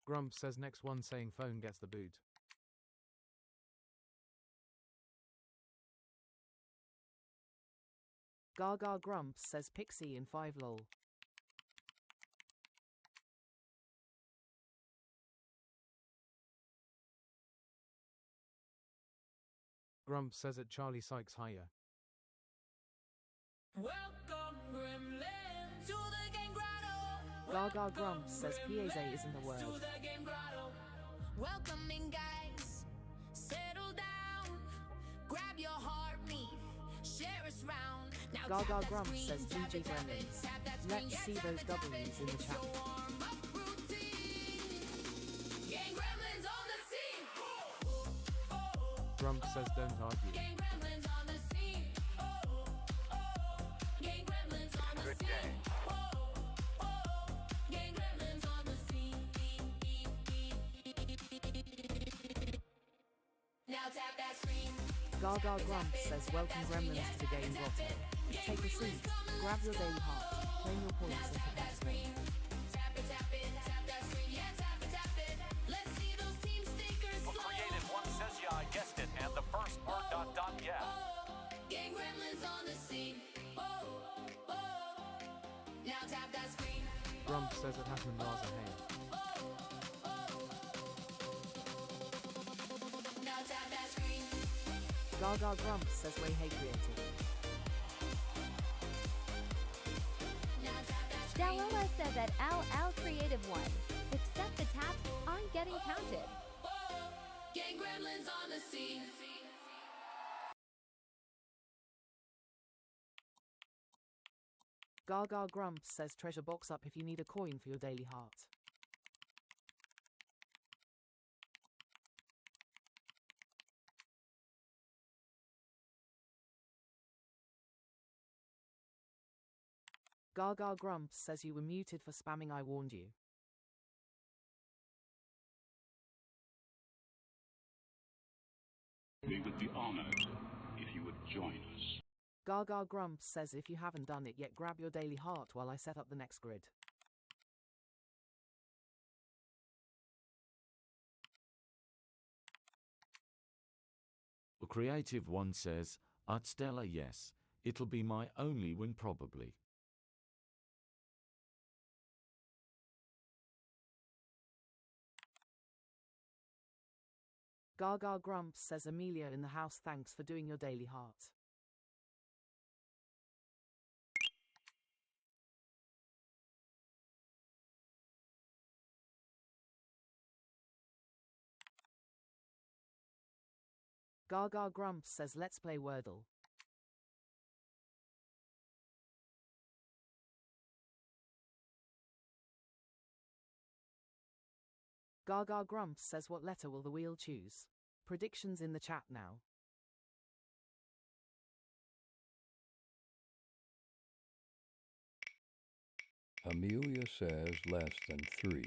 Grumps says next one saying phone gets the boot. Gaga Grumps says Pixie in 5 lol. Grumps says at Charlie Sykes higher. Welcome, Gremlin, to the game grotto. Gaga Grumps says Pieze isn't a word. To the game grotto. Welcome in, guys. Settle down. Grab your heartbeat. Share us round. Now Gaga tap that Grumps screen, says tap DJ it, tap it, Gremlins. tap that screen, Let's yeah, see tap those it, tap it. W's in the It's chat. your warm-up routine. Game Gremlins on the scene. Grumps says don't argue. Game Gremlins on the scene. Game Gremlins on the Good scene. game. Game Gremlins on the scene. Now tap that screen. Gaga Grumps says welcome Gremlins to the game grotto. Take a seat, grab your daily heart, claim your points and prepare to play. Tap it, tap it, tap that screen. Yeah, tap it, tap it. Let's see those team stickers Well, glow. creative one says yeah, I guessed it, and the first word ... yeah. Game Gremlins on the scene. Now tap that screen. Grumps says it happened Raza Hay. Now tap that screen. Gaga Grumps says way hey creative. Now tap that screen. Dalila says at Al Creative One. Except the taps aren't getting counted. Game Gremlins on the scene. Gaga Grumps says treasure box up if you need a coin for your daily heart. Gaga Grumps says you were muted for spamming, I warned you. We would be honored if you would join us. Gaga Grumps says if you haven't done it yet, grab your daily heart while I set up the next grid. A creative one says, At Stella, yes. It'll be my only win probably. Gaga Grumps says Amelia in the house, thanks for doing your daily heart. Gaga Grumps says let's play Wordle. Gaga Grumps says what letter will the wheel choose? Predictions in the chat now. Amelia says less than 3.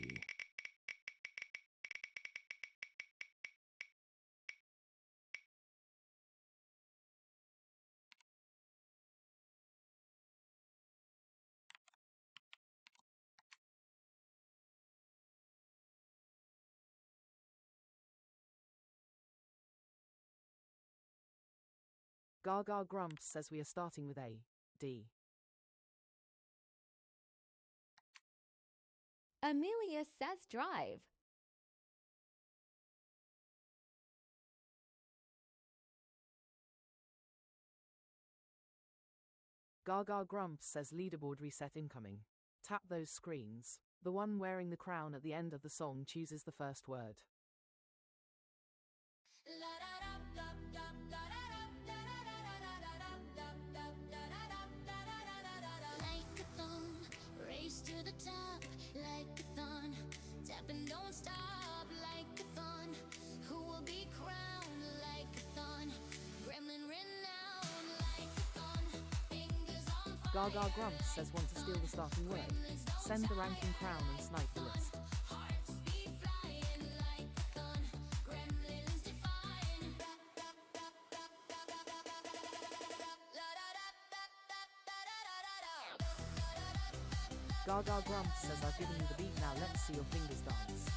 Gaga Grumps says we are starting with A, D. Amelia says drive. Gaga Grumps says leaderboard reset incoming. Tap those screens. The one wearing the crown at the end of the song chooses the first word. Race to the top like a thon. Tap and don't stop like a thon. Who will be crowned like a thon? Gremlin renowned like a thon. Fingers on fire. Gaga Grumps says want to steal the starting word. Send the ranking crown and snipe the list. Hearts be flying like a thon. Gremlins defying. Gaga Grumps says I've given you the beat, now let's see your fingers dance.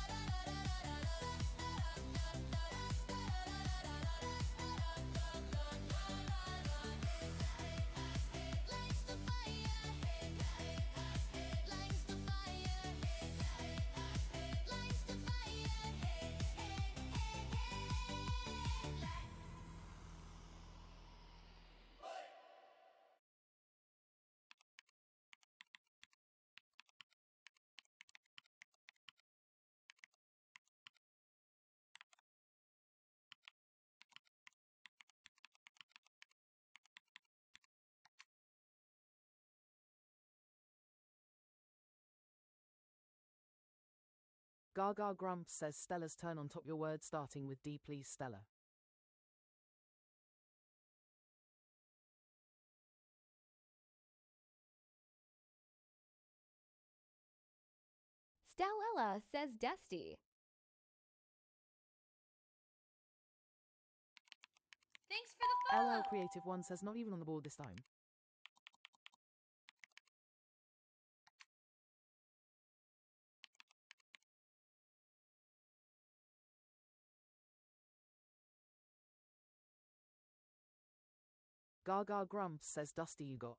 Gaga Grumps says Stella's turn on top your word starting with D, please Stella. Stella says Dusty. Thanks for the follow. LL Creative One says not even on the board this time. Gaga Grumps says Dusty you got.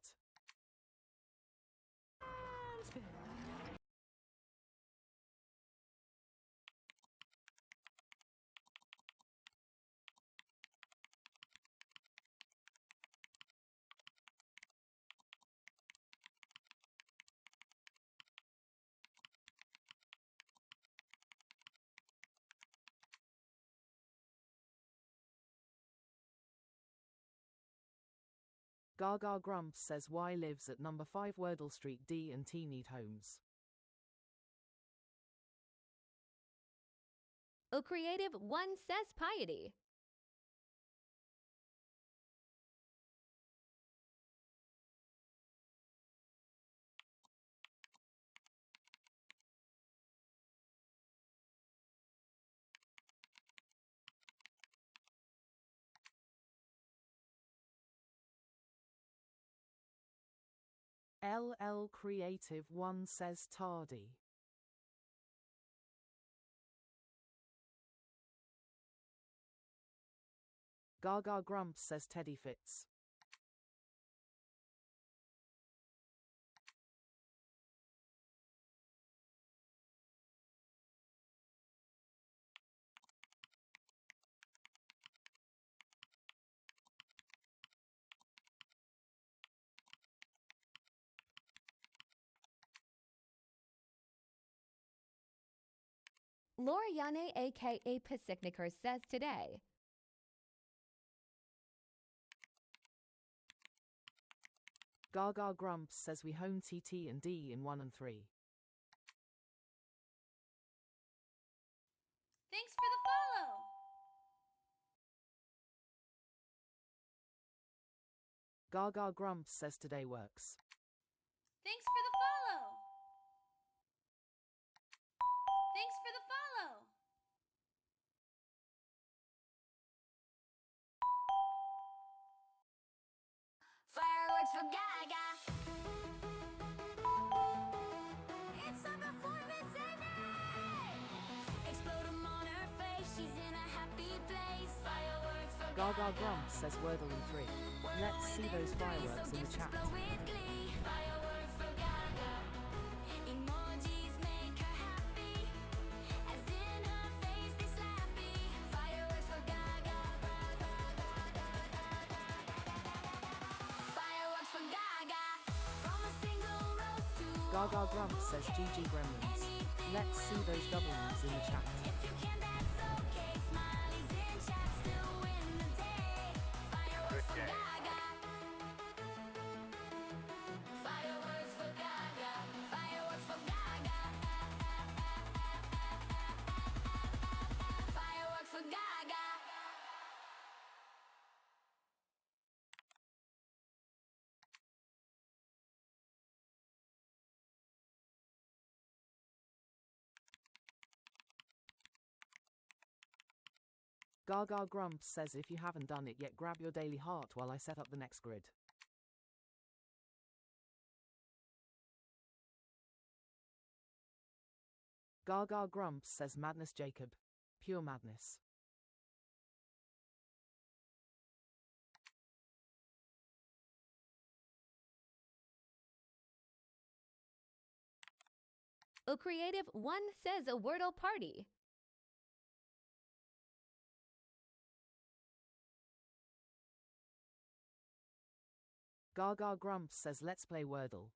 Gaga Grumps says Y lives at number 5 Wordle Street. D and T need homes. O Creative One says Piety. LL Creative One says Tardy. Gaga Grumps says Teddy Fitz. Loriane aka Pacificer says today. Gaga Grumps says we hone TT and D in 1 and 3. Thanks for the follow. Gaga Grumps says today works. Thanks for the follow. Thanks for the follow. Fireworks for Gaga. It's a performance explode 'em on her face. She's in a happy place. Fireworks for Gaga Grumps says Wordle in 3. Let's see those fireworks in the chat. with glee. Fireworks for Gaga. Emojis make her happy. As in her face they slappy. Fireworks for Gaga. Fireworks for Gaga. From a single rose to Gaga Grumps says GG Gremlins. Let's see those doubles in the chat. if you can, that's okay. Smileys in chat still win the day. Fireworks for Gaga. Fireworks for Gaga. Fireworks for Gaga. Fireworks for Gaga. Gaga Grumps says if you haven't done it yet, grab your daily heart while I set up the next grid. Gaga Grumps says Madness Jacob. Pure madness. A Creative One says a Wordle party. Gaga Grumps says let's play Wordle.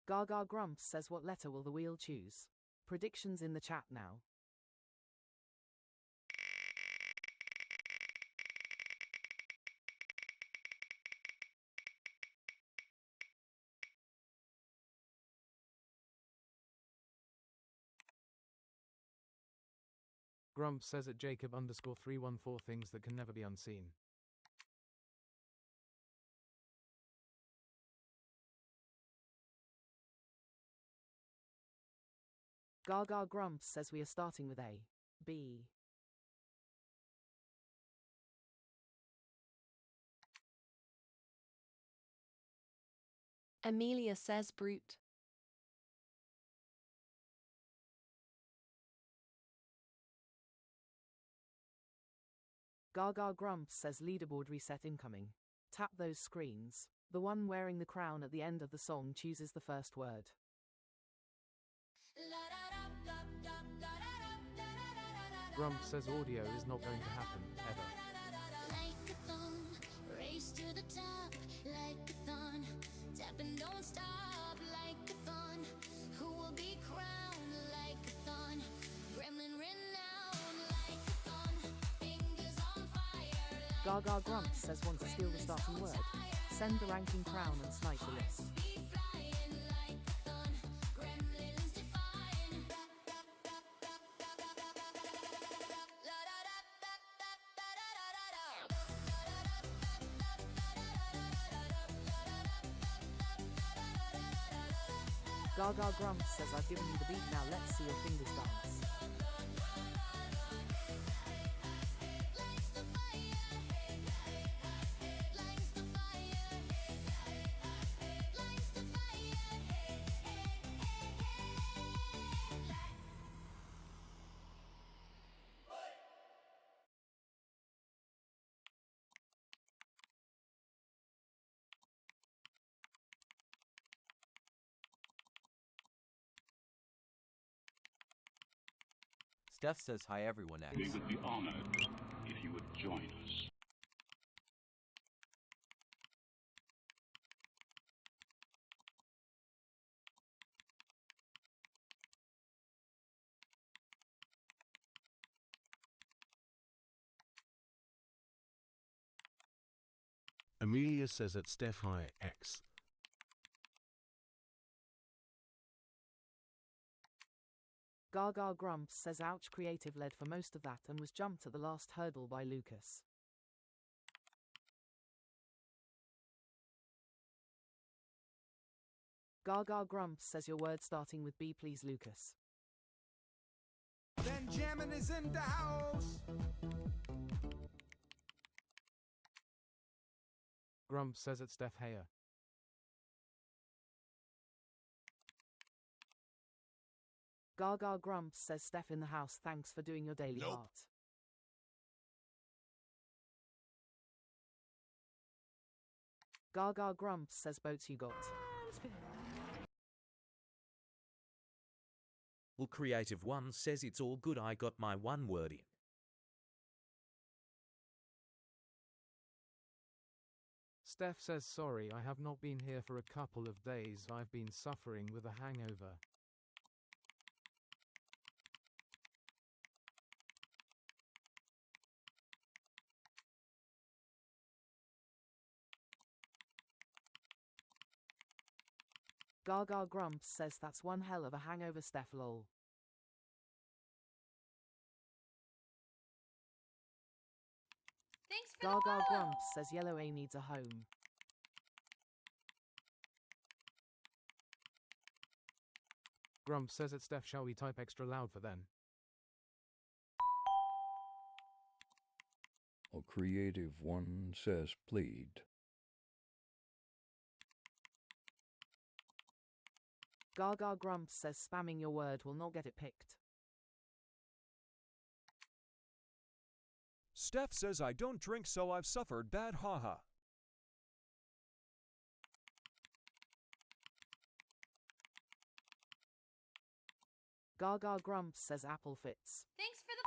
Gaga Grumps says what letter will the wheel choose? Predictions in the chat now. Grump says at Jacob_314 things that can never be unseen. Gaga Grumps says we are starting with A. B. Amelia says brute. Gaga Grumps says leaderboard reset incoming. Tap those screens. The one wearing the crown at the end of the song chooses the first word. Grump says audio is not going to happen, ever. Like a thong, race to the top, like a thon. Tap and don't stop, like a thon. Who will be crowned like a thon? Gremlin renowned, like a thon. Fingers on fire. Gaga Grumps says want to steal the starting word. Send the ranking crown and snipe the list. Gaga Grumps says I've given you the beat, now let's see your fingers dance. Steph says hi everyone X. We would be honored if you would join us. Amelia says at Steph Hi X. Gaga Grumps says ouch, creative led for most of that and was jumped at the last hurdle by Lucas. Gaga Grumps says your word starting with B please Lucas. Benjamin is in the house. Grumps says at Steph Heyer. Gaga Grumps says Steph in the house, thanks for doing your daily art. Gaga Grumps says boats you got. Well, Creative One says it's all good, I got my one word in. Steph says sorry, I have not been here for a couple of days, I've been suffering with a hangover. Gaga Grumps says that's one hell of a hangover, Steph lol. Thanks for Gaga the follow. Grumps says Yellow A needs a home. Grumps says at Steph, shall we type extra loud for then? A creative one says plead. Gaga Grumps says spamming your word will not get it picked. Steph says I don't drink so I've suffered bad haha. Gaga Grumps says apple fits. Thanks for the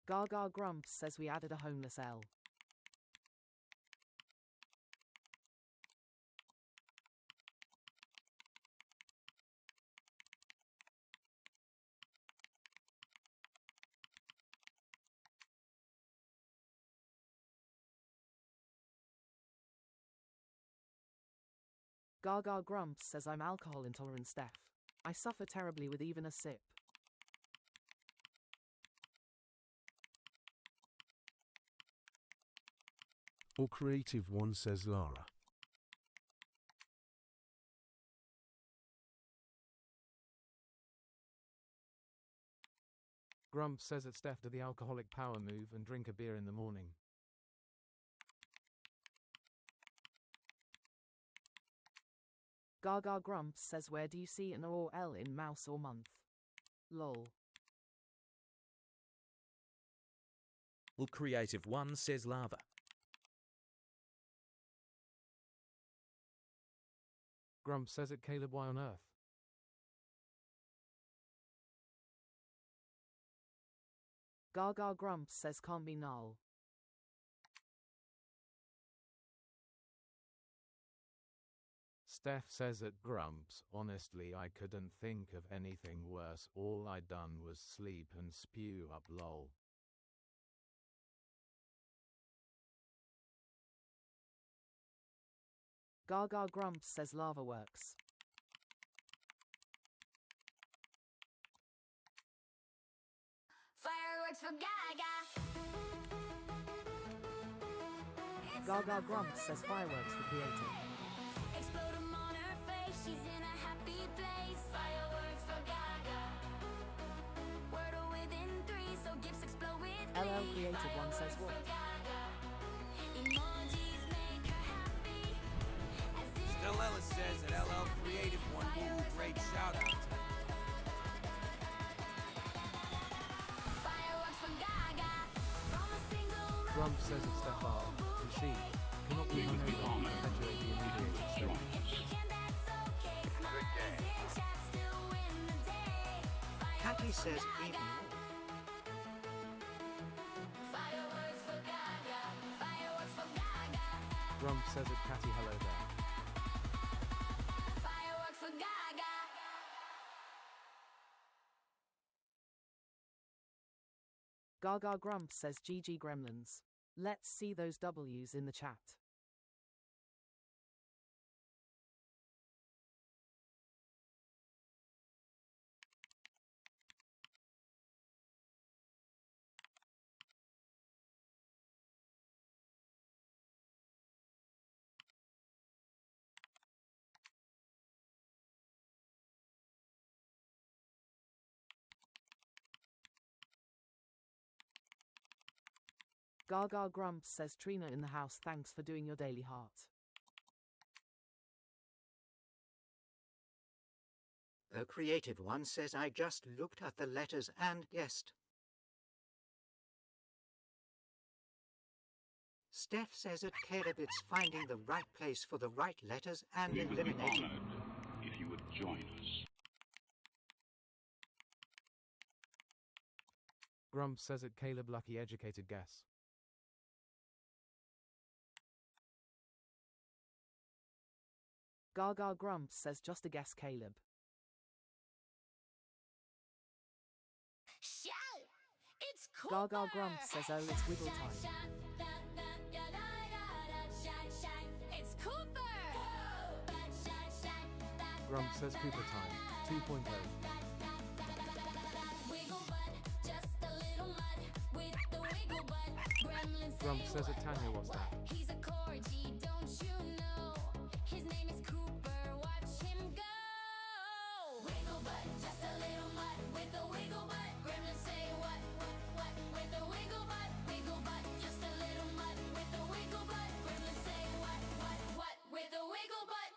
follow. Gaga Grumps says we added a homeless L. Gaga Grumps says I'm alcohol intolerant, Steph. I suffer terribly with even a sip. Or creative one says Lara. Grumps says at Steph, do the alcoholic power move and drink a beer in the morning. Gaga Grumps says where do you see an or L in mouse or month? Lol. Well, Creative One says lava. Grumps says at Caleb, why on earth? Gaga Grumps says can't be null. Steph says at Grumps, honestly I couldn't think of anything worse, all I done was sleep and spew up lol. Gaga Grumps says lava works. Fireworks for Gaga. Gaga Grumps says fireworks for creative. Explode 'em on her face, she's in a happy place. Fireworks for Gaga. Wordle within 3, so gifts explode with glee. LL Creative One says Fireworks what? for Gaga. Emojis make her happy. As if Still Ellis says that LL Creative One will great shout out. fireworks for Gaga. From a single Grumps says at Steph R. Concede. Cannot be hungover and perpetuate the inebriated state. Good game. Cathy says evening. Grumps says at Catty, hello there. Gaga Grumps says GG Gremlins. Let's see those W's in the chat. Gaga Grumps says Trina in the house, thanks for doing your daily heart. The creative one says I just looked at the letters and guessed. Steph says at Caleb it's finding the right place for the right letters and We would be eliminating. honored if you would join us. Grumps says it Caleb, lucky educated guess. Gaga Grumps says just a guess Caleb. Shout! It's Cooper! Gaga Grumps says oh it's wiggle time. It's Cooper! Grumps says Cooper time, 2.0. Wiggle butt, just a little mud with the wiggle butt. Gremlin Grumps says it Tanya, what's that? He's a corgi, don't you know? His name is Cooper, watch him go. Wiggle butt, just a little mud with a wiggle butt. Gremlin say what with a wiggle butt, just a little mud with a wiggle butt. Gremlin say what with a wiggle butt.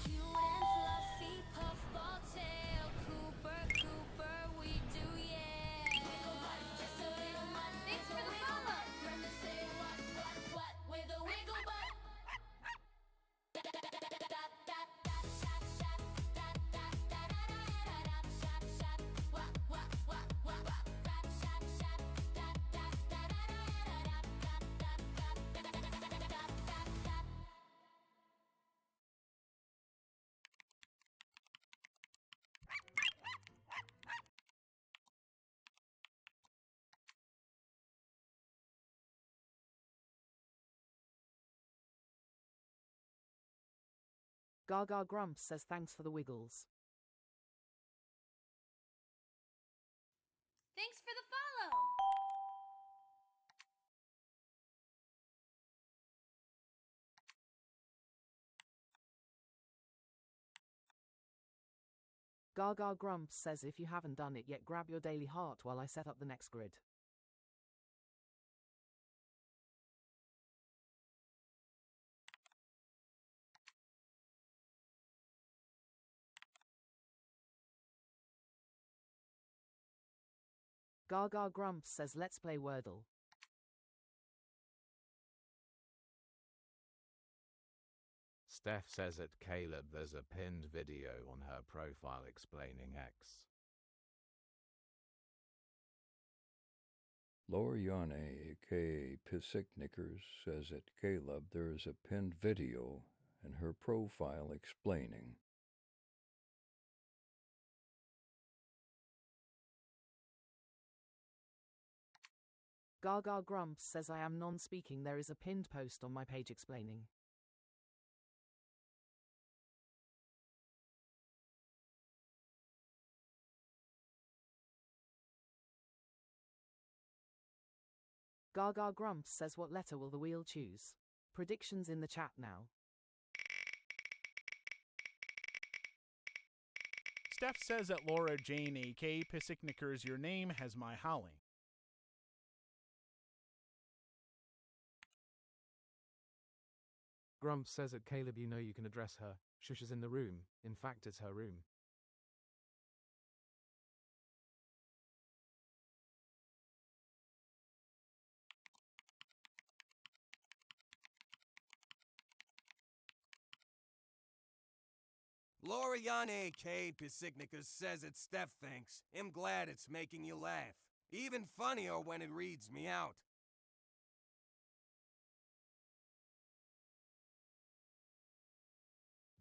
Cute and fluffy puffball tail, Cooper, we do yeah. Wiggle butt, just a little mud. Thanks for the follow. Gremlin say what with a wiggle butt. Gaga Grumps says thanks for the wiggles. Thanks for the follow. Gaga Grumps says if you haven't done it yet, grab your daily heart while I set up the next grid. Gaga Grumps says let's play Wordle. Steph says at Caleb there's a pinned video on her profile explaining X. Loriane, aka Pissicnickers, says at Caleb there is a pinned video in her profile explaining. Gaga Grumps says I am non-speaking, there is a pinned post on my page explaining. Gaga Grumps says what letter will the wheel choose? Predictions in the chat now. Steph says at Laura Jane A.K. Pissicnickers, your name has my howling. Grumps says at Caleb you know you can address her. Shush is in the room. In fact, it's her room. Loriane K. Pissicnickers says it Steph thinks. I'm glad it's making you laugh. Even funnier when it reads me out.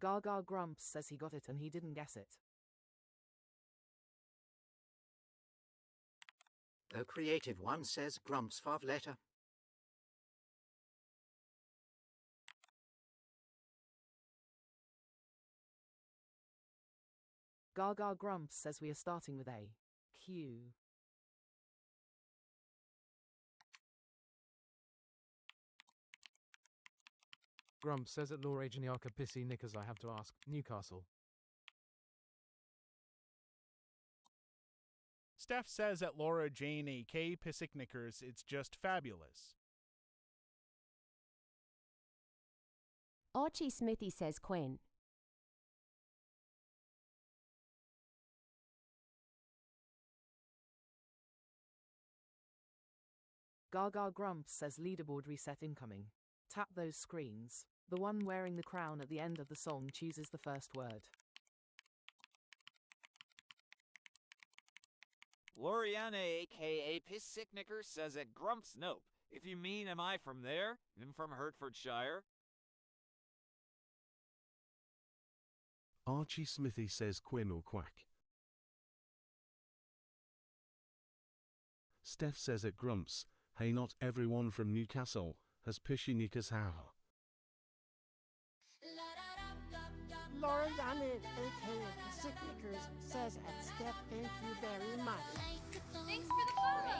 Gaga Grumps says he got it and he didn't guess it. The creative one says Grumps 5 letter. Gaga Grumps says we are starting with a Q. Grumps says at Laura Janiaka Pissy Knickers I have to ask, Newcastle. Steph says at Laura Jane AK Pissick Knickers, it's just fabulous. Archie Smithy says Quinn. Gaga Grumps says leaderboard reset incoming. Tap those screens. The one wearing the crown at the end of the song chooses the first word. Loriana, aka Pissicnicker, says at Grumps Nope. If you mean am I from there? I'm from Hertfordshire. Archie Smithy says Quinn or Quack. Steph says at Grumps, hey, not everyone from Newcastle has Pishinika how. Laura Yanin, aka Sicknickers, says at Steph, thank you very much. Thanks for the follow.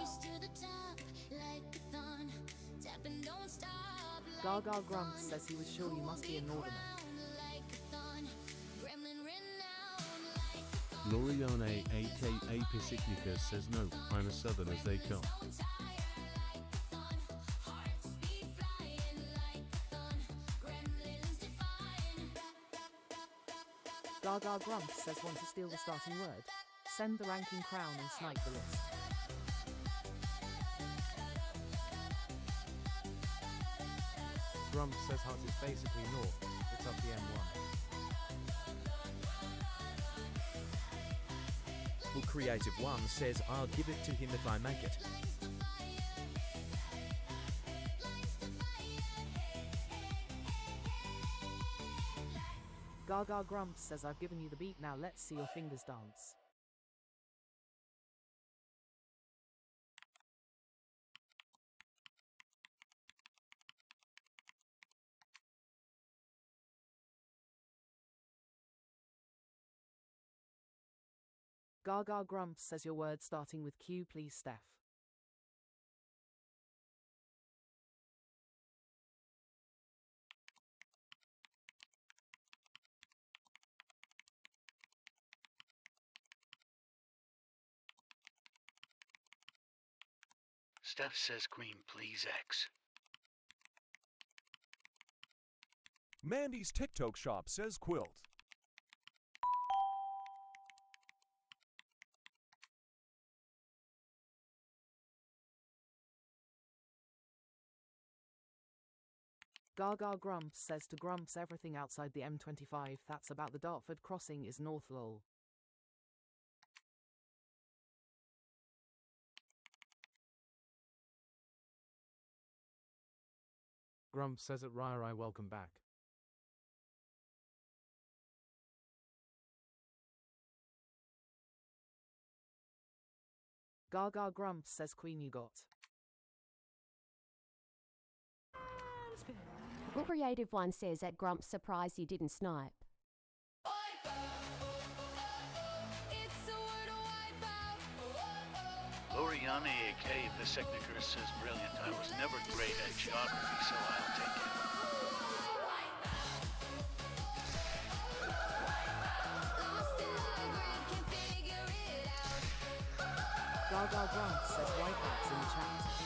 Gaga Grumps says he was sure you must be a northerner. Loriane aka Pisicnica says no, I'm a southern as they come. Gaga Grumps says want to steal the starting word. Send the ranking crown and snipe the list. Grumps says Hut is basically north, it's up the M1. Well, Creative One says I'll give it to him if I make it. Gaga Grumps says I've given you the beat, now let's see your fingers dance. Gaga Grumps says your word starting with Q, please, Steph. Steph says Queen, please X. Mandy's TikTok shop says quilt. Gaga Grumps says to Grumps everything outside the M25 that's about the Dartford crossing is north lol. Grumps says at Ryrie welcome back. Gaga Grumps says Queen you got. Creative One says at Grumps surprised you didn't snipe. Loriane A.K. Pisecnicker says brilliant. I was never great at geography, so I'll take it. Gaga Grumps says wipeouts in the chat.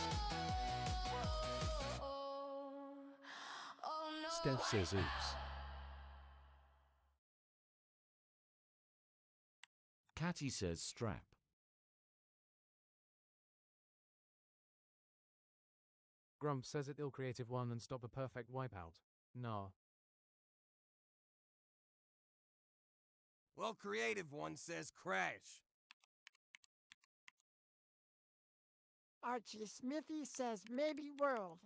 Steph says oops. Catty says strap. Grumps says it ill Creative One and stop a perfect wipeout. Nah. Well, Creative One says crash. Archie Smithy says maybe world.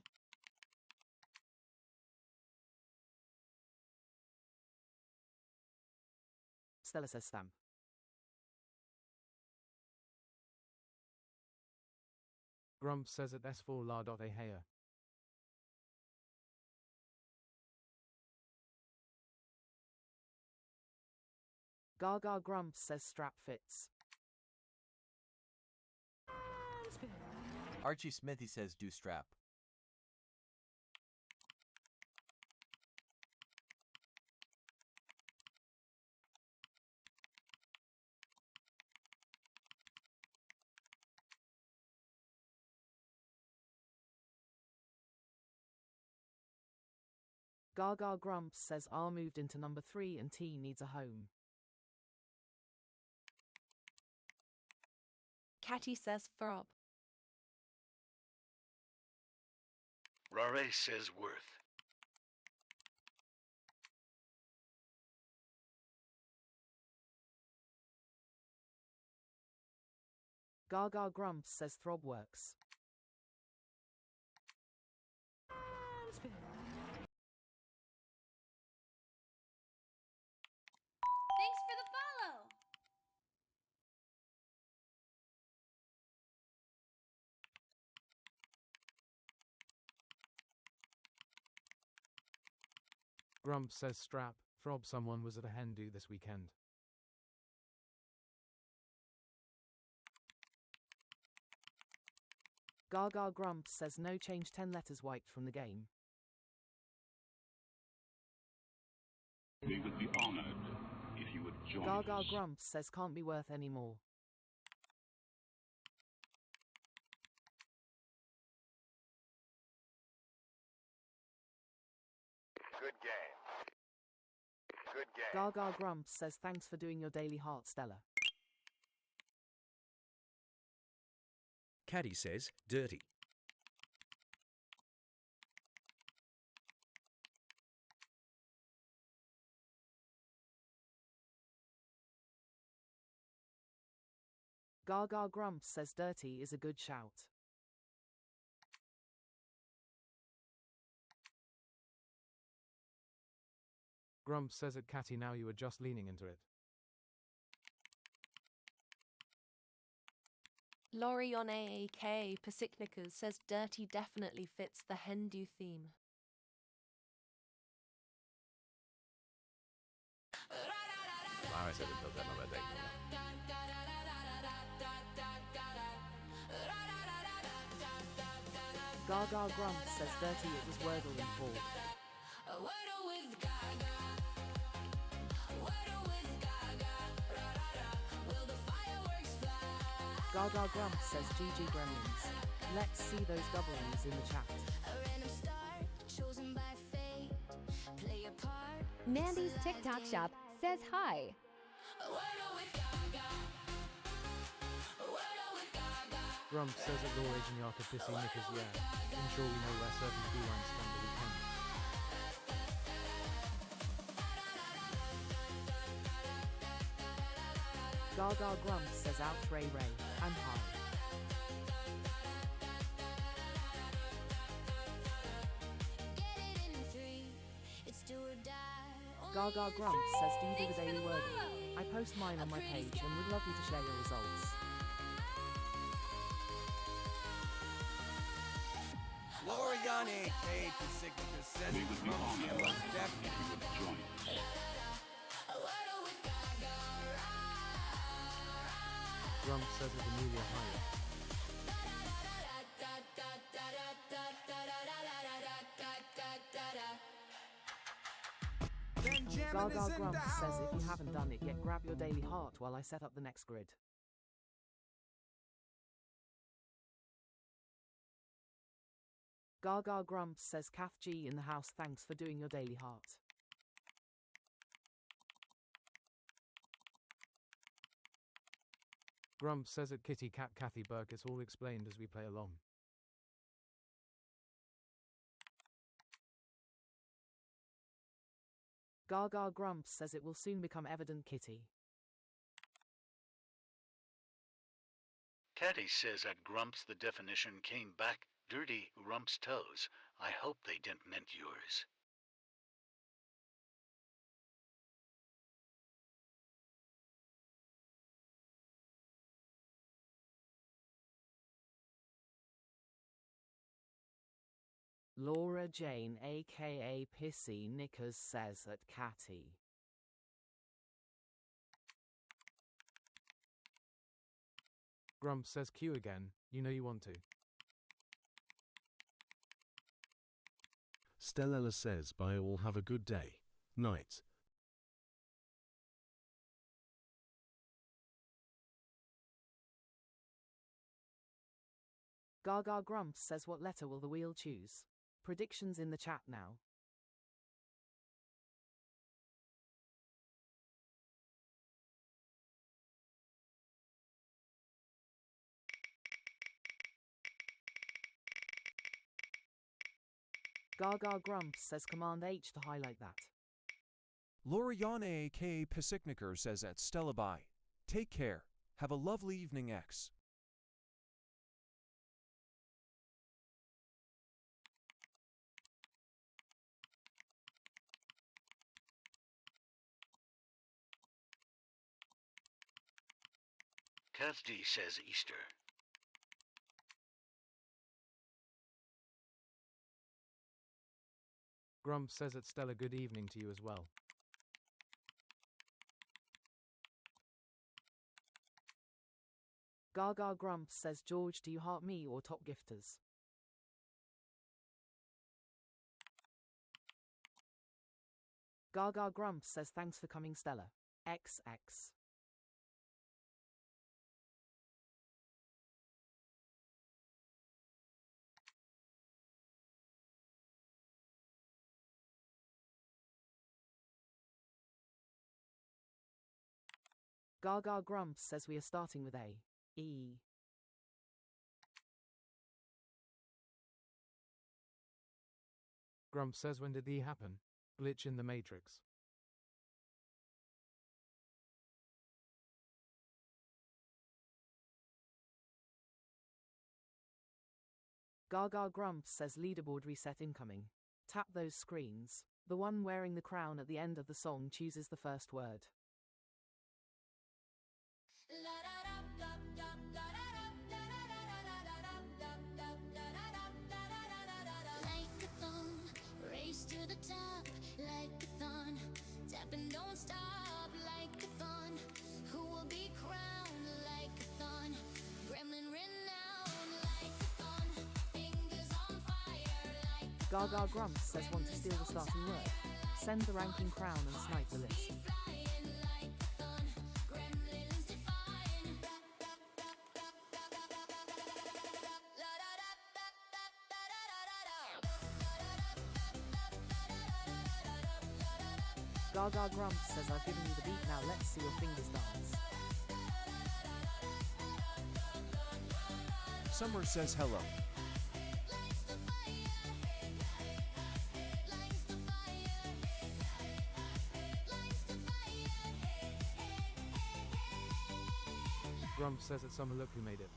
Stella says Stamp. Grumps says at S4 la.ahea. Gaga Grumps says Strap fits. Archie Smithy says do strap. Gaga Grumps says R moved into number 3 and T needs a home. Catty says Throb. Rare says Worth. Gaga Grumps says Throb works. Thanks for the follow. Grumps says Strap. Throb someone was at a hen do this weekend. Gaga Grumps says no change 10 letters wiped from the game. We would be honored if you would join Gaga us. Grumps says can't be worth any more. Good game. Good game. Gaga Grumps says thanks for doing your daily heart, Stella. Caddy says dirty. Gaga Grumps says dirty is a good shout. Grumps says at Catty now you are just leaning into it. Laurie on AAK Pasicnicas says dirty definitely fits the Hindu theme. Lara said it does another day. Gaga Grumps says dirty it was Wordle and Paul. A Wordle with Gaga. Wordle with Gaga. Will the fireworks fly? Gaga Grumps says GG Gremlins. Let's see those doublings in the chat. A random star chosen by fate. Play a part. Mandy's TikTok shop says hi. A Wordle with Gaga. A Wordle with Gaga. Grumps says at Laura Janyaka Pissy Knickers yeah. Ensure we know where certain felines spend the weekend. Gaga Grumps says out Ray Ray and hi. Get it in 3. It's do or die. Gaga Grumps says do you do the daily Wordle? I post mine on my page and would love you to share your results. Lorian AK Pasicnicas says We would be honored most if definitely. you would join us. A Wordle with Gaga. Grumps says at Amelia Hyatt. Gaga Grumps says if you haven't done it yet, grab your daily heart while I set up the next grid. Gaga Grumps says Kath G in the house, thanks for doing your daily heart. Grumps says at Kitty Cat Kathy Burke it's all explained as we play along. Gaga Grumps says it will soon become evident, Kitty. Caddy says at Grumps the definition came back dirty Rumps toes. I hope they didn't meant yours. Laura Jane aka Pissy Knickers says at Catty. Grumps says Q again, you know you want to. Stella says bye all, have a good day. Night. Gaga Grumps says what letter will the wheel choose? Predictions in the chat now. Gaga Grumps says Command H to highlight that. Loriane aka Pisicknicker says at Stella bye. Take care. Have a lovely evening, X. Kirsty says Easter. Grumps says at Stella good evening to you as well. Gaga Grumps says George, do you heart me or top gifters? Gaga Grumps says thanks for coming Stella. XX. Gaga Grumps says we are starting with A. E. Grumps says when did the happen? Glitch in the Matrix. Gaga Grumps says leaderboard reset incoming. Tap those screens. The one wearing the crown at the end of the song chooses the first word. Like a thong, race to the top, like a thon, tap and don't stop, like a thon, who will be crowned like a thon, gremlin renowned like a thon, fingers on fire like a thon. Gaga Grumps says want to steal the starting word. Send the ranking crown and snipe the list. Gaga Grumps says I've given you the beat, now let's see your fingers dance. Summer says hello. Grumps says at Summer look who made it.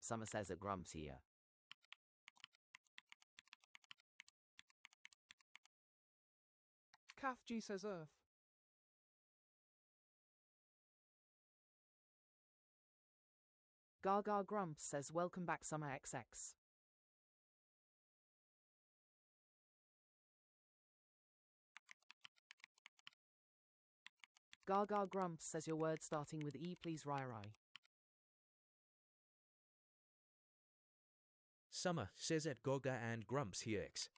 Summer says at Grumps here. Kath G says Earth. Gaga Grumps says welcome back Summer XX. Gaga Grumps says your word starting with E please Rai. Summer says at Gaga and Grumps here X.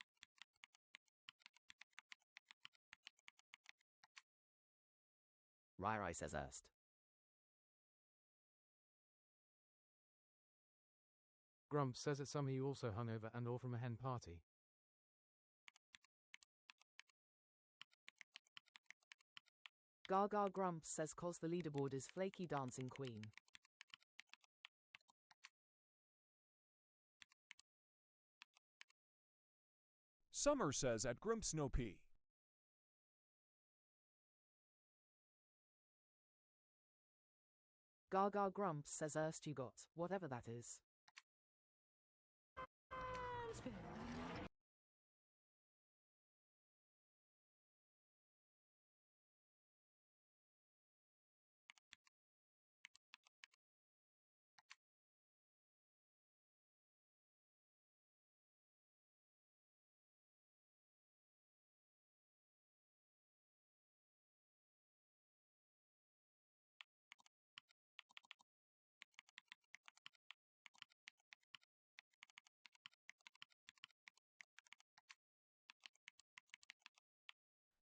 Rai says Erst. Grumps says at Summer you also hungover and all from a hen party. Gaga Grumps says cause the leaderboard is flaky dancing queen. Summer says at Grumps no P. Gaga Grumps says Erst you got, whatever that is.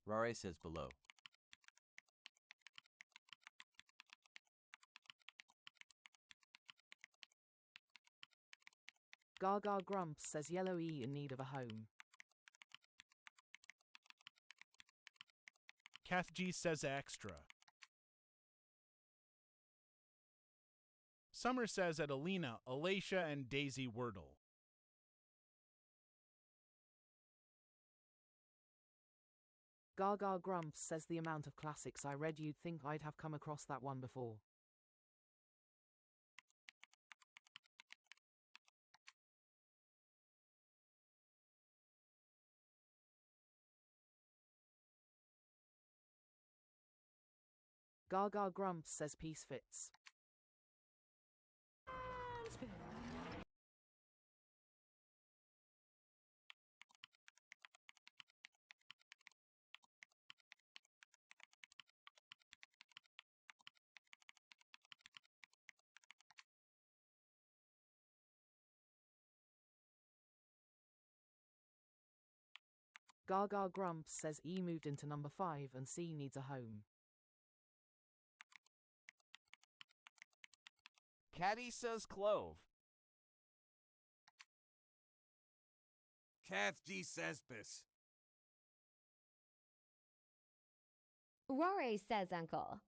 Rare says below. Gaga Grumps says Yellow E in need of a home. Kath G says extra. Summer says at Alina, Alacia, and Daisy Wordle. Gaga Grumps says the amount of classics I read you'd think I'd have come across that one before. Gaga Grumps says peace fits. Gaga Grumps says E moved into number 5 and C needs a home. Caddy says clove. Kath G says piss. Rory says uncle.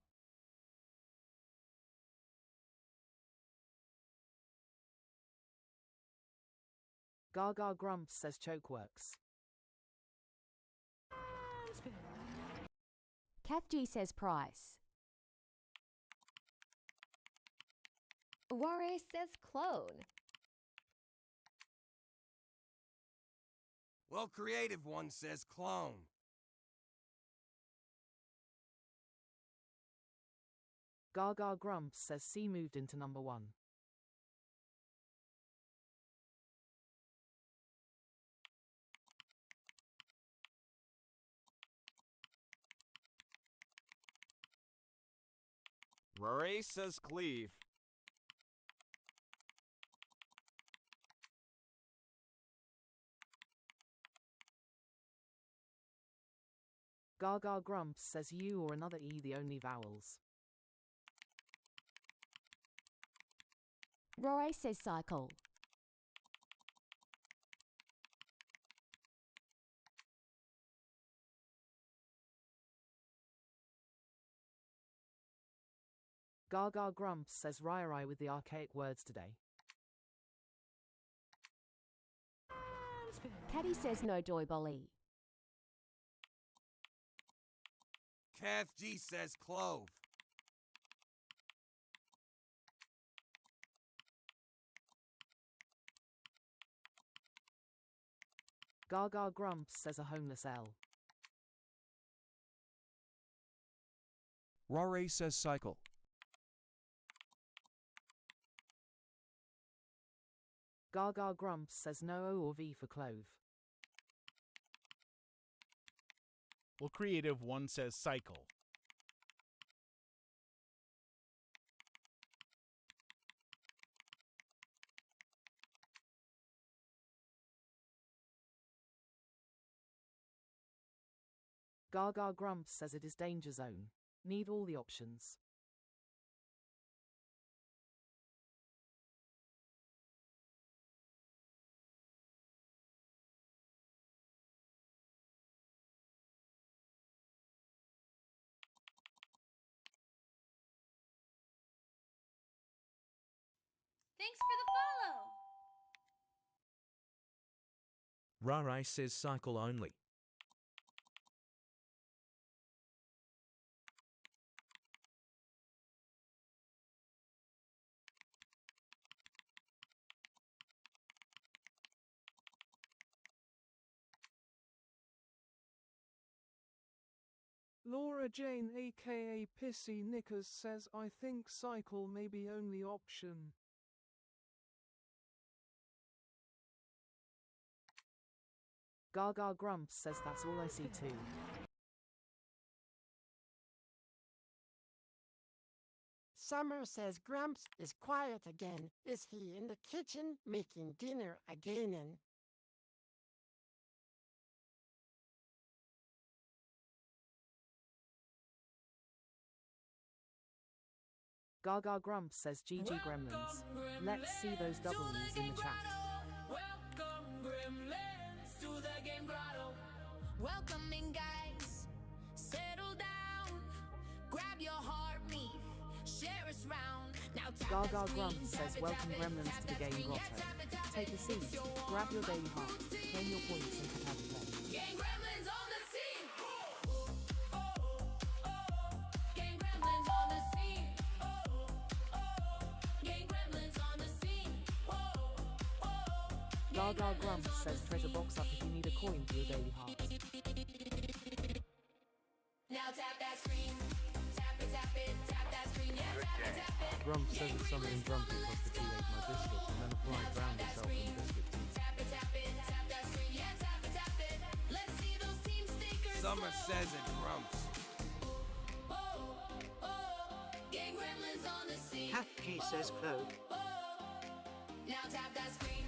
Gaga Grumps says chokeworks. Kath G says price. Rory says clone. Well, creative one says clone. Gaga Grumps says C moved into number 1. Rory says cleave. Gaga Grumps says U or another E the only vowels. Rory says cycle. Gaga Grumps says Rai with the archaic words today. Caddy says no doy bolly. Kath G says clove. Gaga Grumps says a homeless L. Rare says cycle. Gaga Grumps says no O or V for clove. Well, creative one says cycle. Gaga Grumps says it is danger zone. Need all the options. Thanks for the follow. Rare says cycle only. Laura Jane aka Pissy Knickers says I think cycle may be only option. Gaga Grumps says that's all I see too. Summer says Grumps is quiet again. Is he in the kitchen making dinner again? Gaga Grumps says GG Gremlins. Let's see those W's in the chat. Welcome, Gremlins, to the game grotto. Welcome in, guys. Settle down. Grab your heartbeat. Share us round. Now tap that Gaga screen, Grumps tap says it, welcome tap it, Gremlins tap to the that game screen, grotto. yeah, tap it, tap Take it. a seat, It's your grab your daily routine. heart, claim your points and prepare to play. Gang Gremlins on the scene. Gang Gremlins on the scene. Gang Gremlins on the scene. Gaga Grumps says treasure box up if you need a coin for your daily heart. Now tap that screen. Tap it, tap it, tap that screen. Yeah, tap it, tap it. Grumps says it's summer in Grumpy because the tea ate my biscuit and then applied drowned itself in biscuit tea. Tap it, tap it, tap that screen. Yeah, tap it, tap it. Let's see those team stickers. Summer says it, Grumps. Gang Gremlins on the scene. Cat G says cloak. Now tap that screen.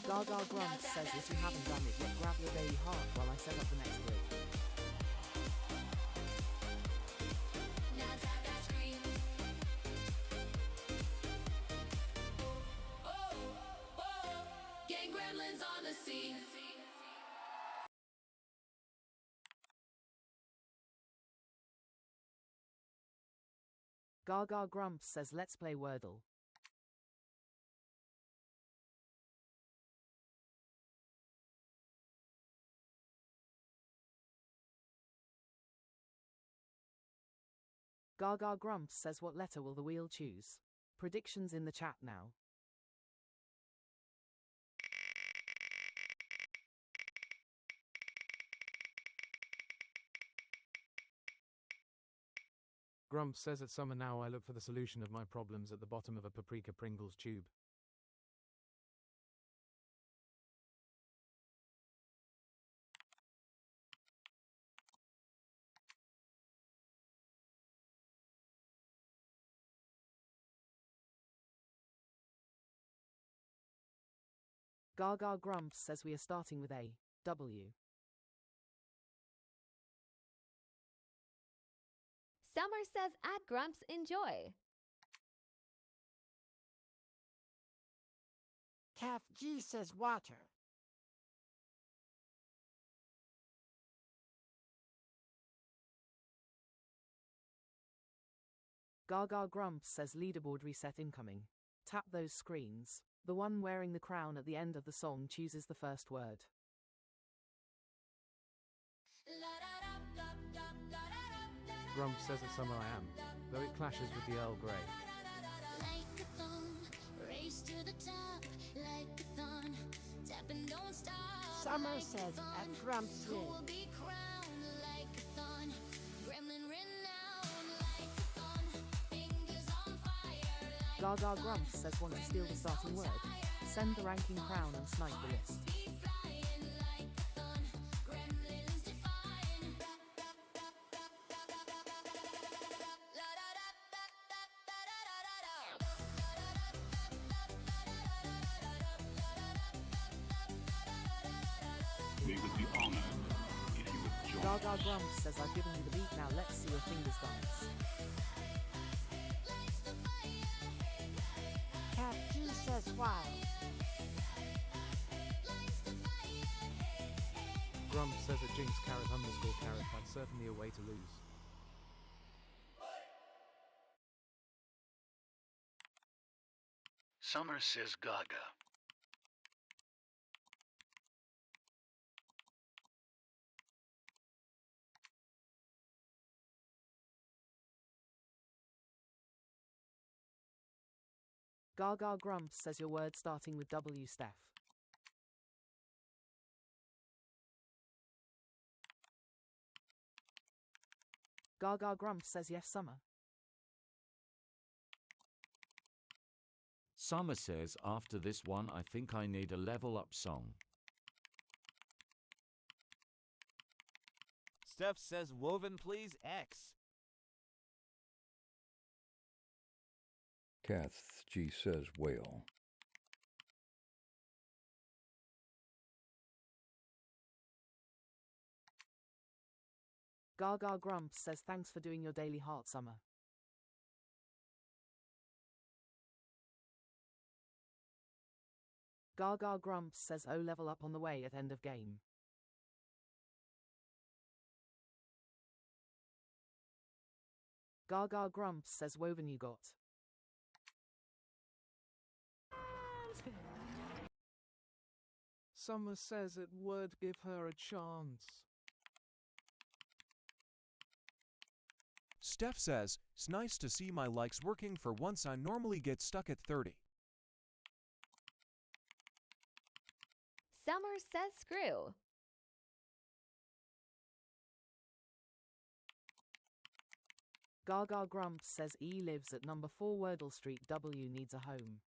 Gaga Grumps says if you haven't done it yet, grab your daily heart while I set up the next grid. Now tap that screen. Gang Gremlins on the scene. Gaga Grumps says let's play Wordle. Gaga Grumps says what letter will the wheel choose? Predictions in the chat now. Grumps says it's summer now. I look for the solution of my problems at the bottom of a paprika Pringles tube. Gaga Grumps says we are starting with A, W. Summer says at Grumps enjoy. Calf G says water. Gaga Grumps says leaderboard reset incoming. Tap those screens. The one wearing the crown at the end of the song chooses the first word. Grumps says it's summer I am, though it clashes with the Earl Grey. Like a thumb, race to the top, like a thumb, tap and don't stop. Summer like says a thumb, at Grumps who win. will be crowned like a thumb, gremlin renowned like a thumb, fingers on fire like Gaga Grumps says want to steal the starting word. Send the ranking crown and snipe the list. flying like a thumb, gremlins defying. We would be honored if you would join Gaga us. Grumps says I've given you the beat, now let's see your fingers dance. Calf G says wild. Grumps says at Jinx carrot underscore carrot, that's certainly a way to lose. Summer says Gaga. Gaga Grumps says your word starting with W, Steph. Gaga Grumps says yes, Summer. Summer says after this one I think I need a level up song. Steph says woven please X. Kath G says whale. Gaga Grumps says thanks for doing your daily heart summer. Gaga Grumps says oh level up on the way at end of game. Gaga Grumps says woven you got. Summer says it would give her a chance. Steph says, it's nice to see my likes working for once. I normally get stuck at 30. Summer says screw. Gaga Grumps says E lives at number 4 Wordle Street. W needs a home.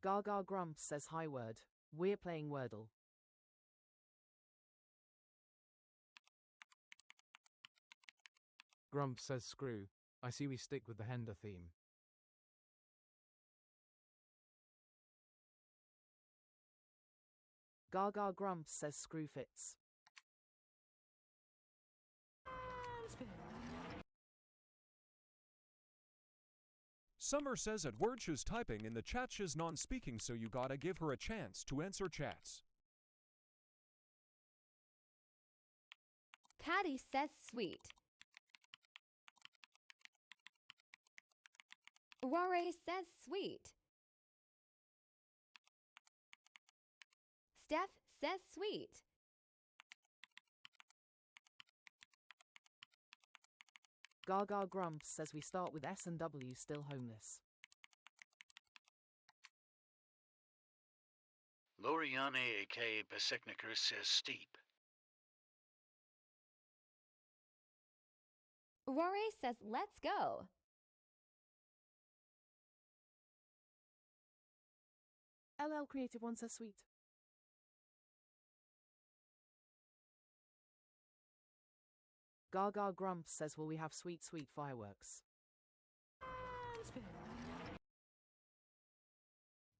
Gaga Grumps says hi word. We're playing Wordle. Grumps says screw. I see we stick with the Hender theme. Gaga Grumps says screw fits. Summer says at word she's typing in the chat she's non-speaking, so you gotta give her a chance to answer chats. Patty says sweet. Rory says sweet. Steph says sweet. Gaga Grumps says we start with S and W still homeless. Loriane aka Besikniker says steep. Rory says let's go. LL Creative One says sweet. Gaga Grumps says will we have sweet sweet fireworks.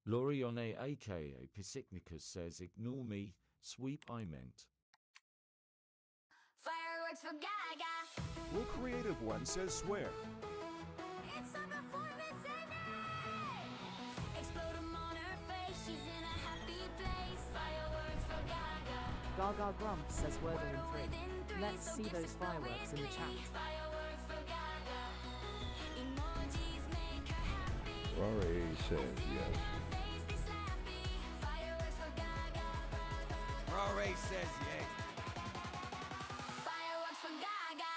Lorione aka Pisicnicus says ignore me, sweep I meant. Fireworks for Gaga. Will Creative One says swear. It's summer for Miss Sydney. Explode 'em on her face. She's in a happy place. Fireworks for Gaga. Gaga Grumps says Wordle in 3. Let's see those fireworks in the chat. Fireworks for Gaga. Emojis make her happy. Rory says yes. Fireworks for Gaga. Rory says yay. Fireworks for Gaga.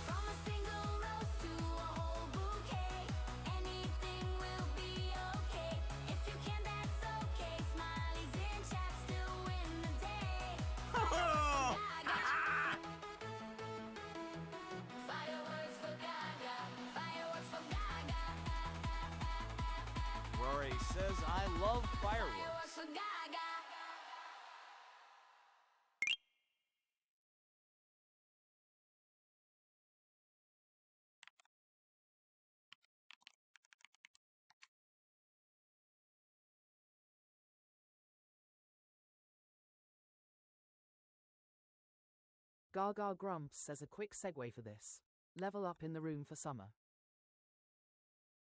From a single rose to a whole bouquet. Anything will be okay. If you can, that's okay. Smileys in chat still win the day. Fireworks for Gaga. Fireworks for Gaga. Rory says I love fireworks. Fireworks for Gaga. Gaga Grumps says a quick segue for this. Level up in the room for summer.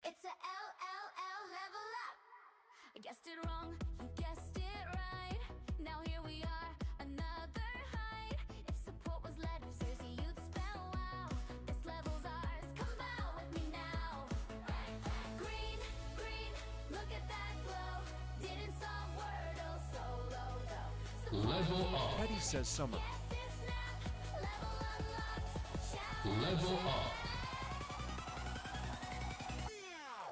It's a LLL level up. I guessed it wrong, you guessed it right. Now here we are, another height. If support was letters, you'd spell wow. This level's ours, come out with me now. Green, green, look at that glow. Didn't solve Wordle solo though. Level up. Patty says summer. Level up.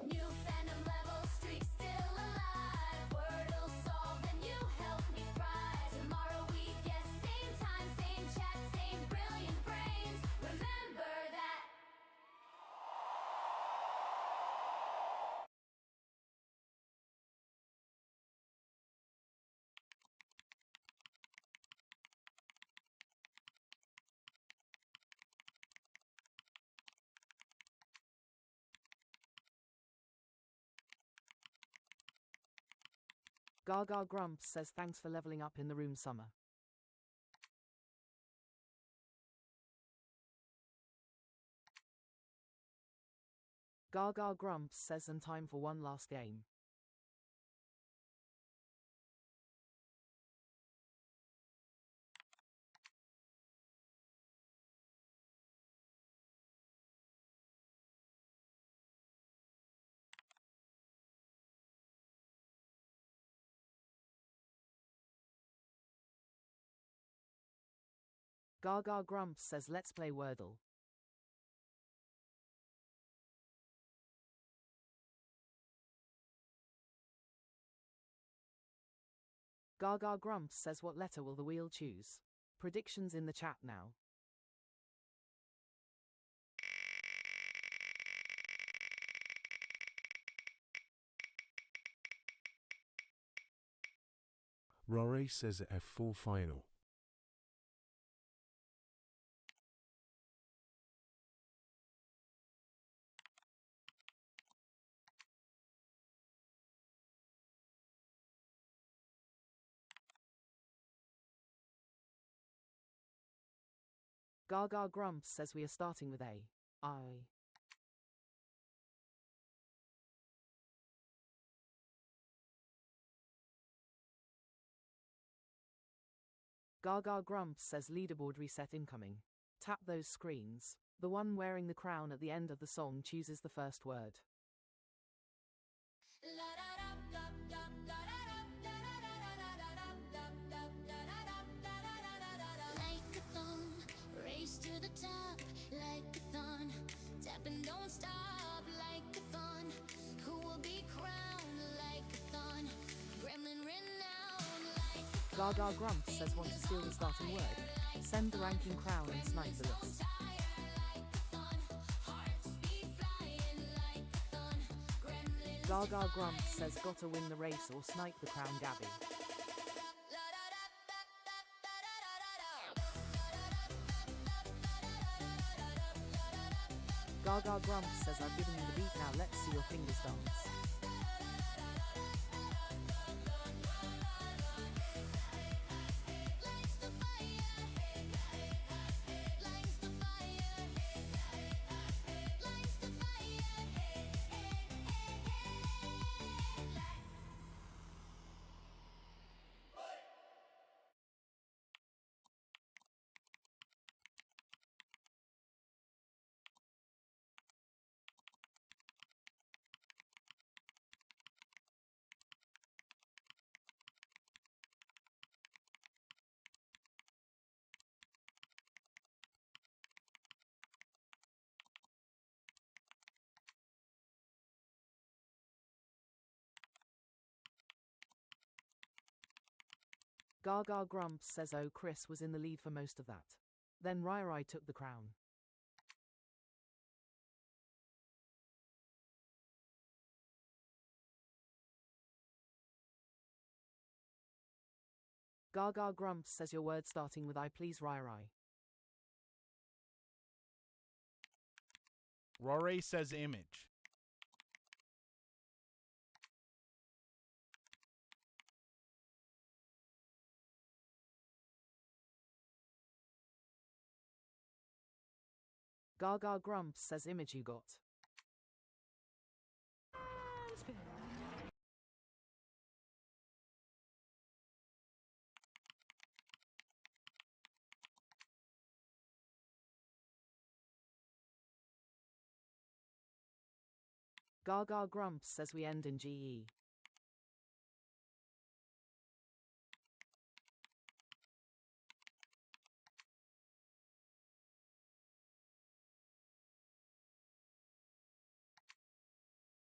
New fandom level, streak still alive. Wordle solved and you help me thrive. Tomorrow we guess, same time, same chat, same brilliant brains. Remember that. Gaga Grumps says thanks for leveling up in the room summer. Gaga Grumps says and time for one last game. Gaga Grumps says let's play Wordle. Gaga Grumps says what letter will the wheel choose? Predictions in the chat now. Rory says F4 final. Gaga Grumps says we are starting with A. I. Gaga Grumps says leaderboard reset incoming. Tap those screens. The one wearing the crown at the end of the song chooses the first word. Like-a-thon, race to the top, like-a-thon, tap and don't stop, like-a-thon, who will be crowned, like-a-thon, gremlin renowned, like-a-thon. Gaga Grumps says want to steal the starting word. Send the ranking crown and snipe the list. Gaga Grumps says gotta win the race or snipe the crown Gabby. Gaga Grumps says I've given you the beat, now let's see your fingers dance. Gaga Grumps says oh Chris was in the lead for most of that. Then Rai took the crown. Gaga Grumps says your word starting with I please Rai. Rory says image. Gaga Grumps says image you got. Gaga Grumps says we end in GE.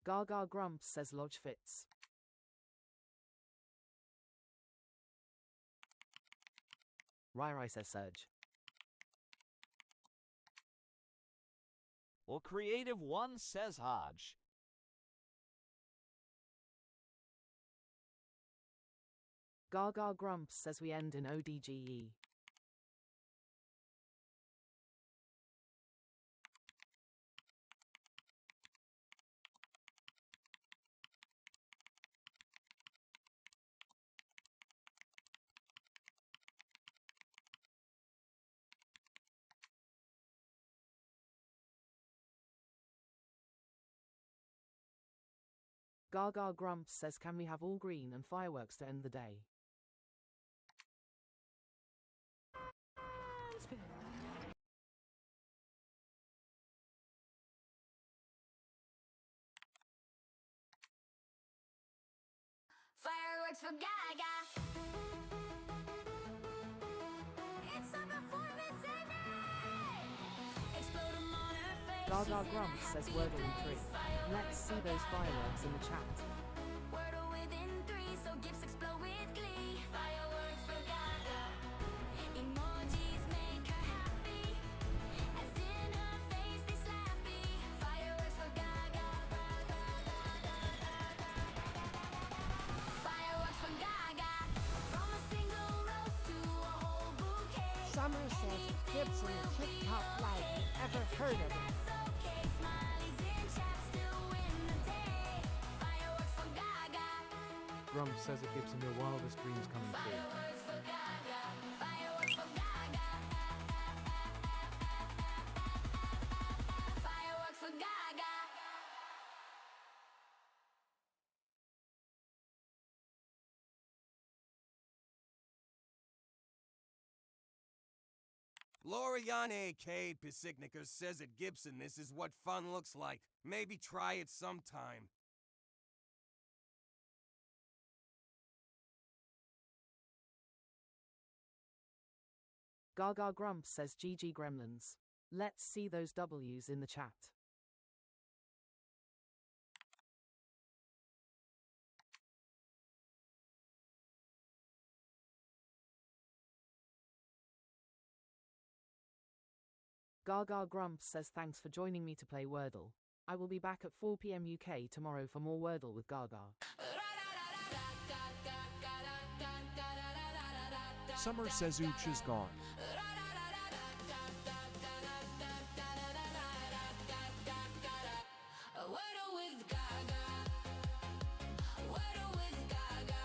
Gaga Grumps says lodge fits. Rai says surge. Well, Creative One says Hodge. Gaga Grumps says we end in ODGE. Gaga Grumps says, can we have all green and fireworks to end the day? Fireworks for Gaga. It's a performance and explode 'em on her face. Gaga Grumps says Wordle in 3. Let's see those fireworks in the chat. Wordle within 3, so gifts explode with glee. Fireworks for Gaga. Emojis make her happy, as in her face they slappy. Fireworks for Gaga. Fireworks for Gaga. From a single rose to a whole bouquet. Summer says Gibson TikTok like ever heard of it. That's okay. Smileys in chat still win the day. Fireworks for Gaga. Grumps says it gives him your wildest dreams coming true. Fireworks for Gaga. Fireworks for Gaga. Fireworks for Gaga. Loriane K. Pisicnicker says at Gibson this is what fun looks like. Maybe try it sometime. Gaga Grumps says GG Gremlins. Let's see those W's in the chat. Gaga Grumps says thanks for joining me to play Wordle. I will be back at 4 p.m. UK tomorrow for more Wordle with Gaga. Summer says Ooch is gone. Wordle with Gaga. Wordle with Gaga.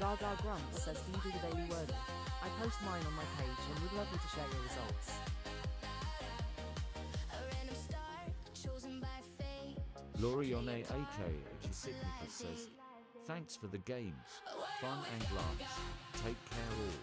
Gaga Grumps says do you do the daily Wordle? I post mine on my page and would love you to share your results. A random star chosen by fate. Lorione aka Pisicnicker says, thanks for the games. Fun and laughs. Take care all.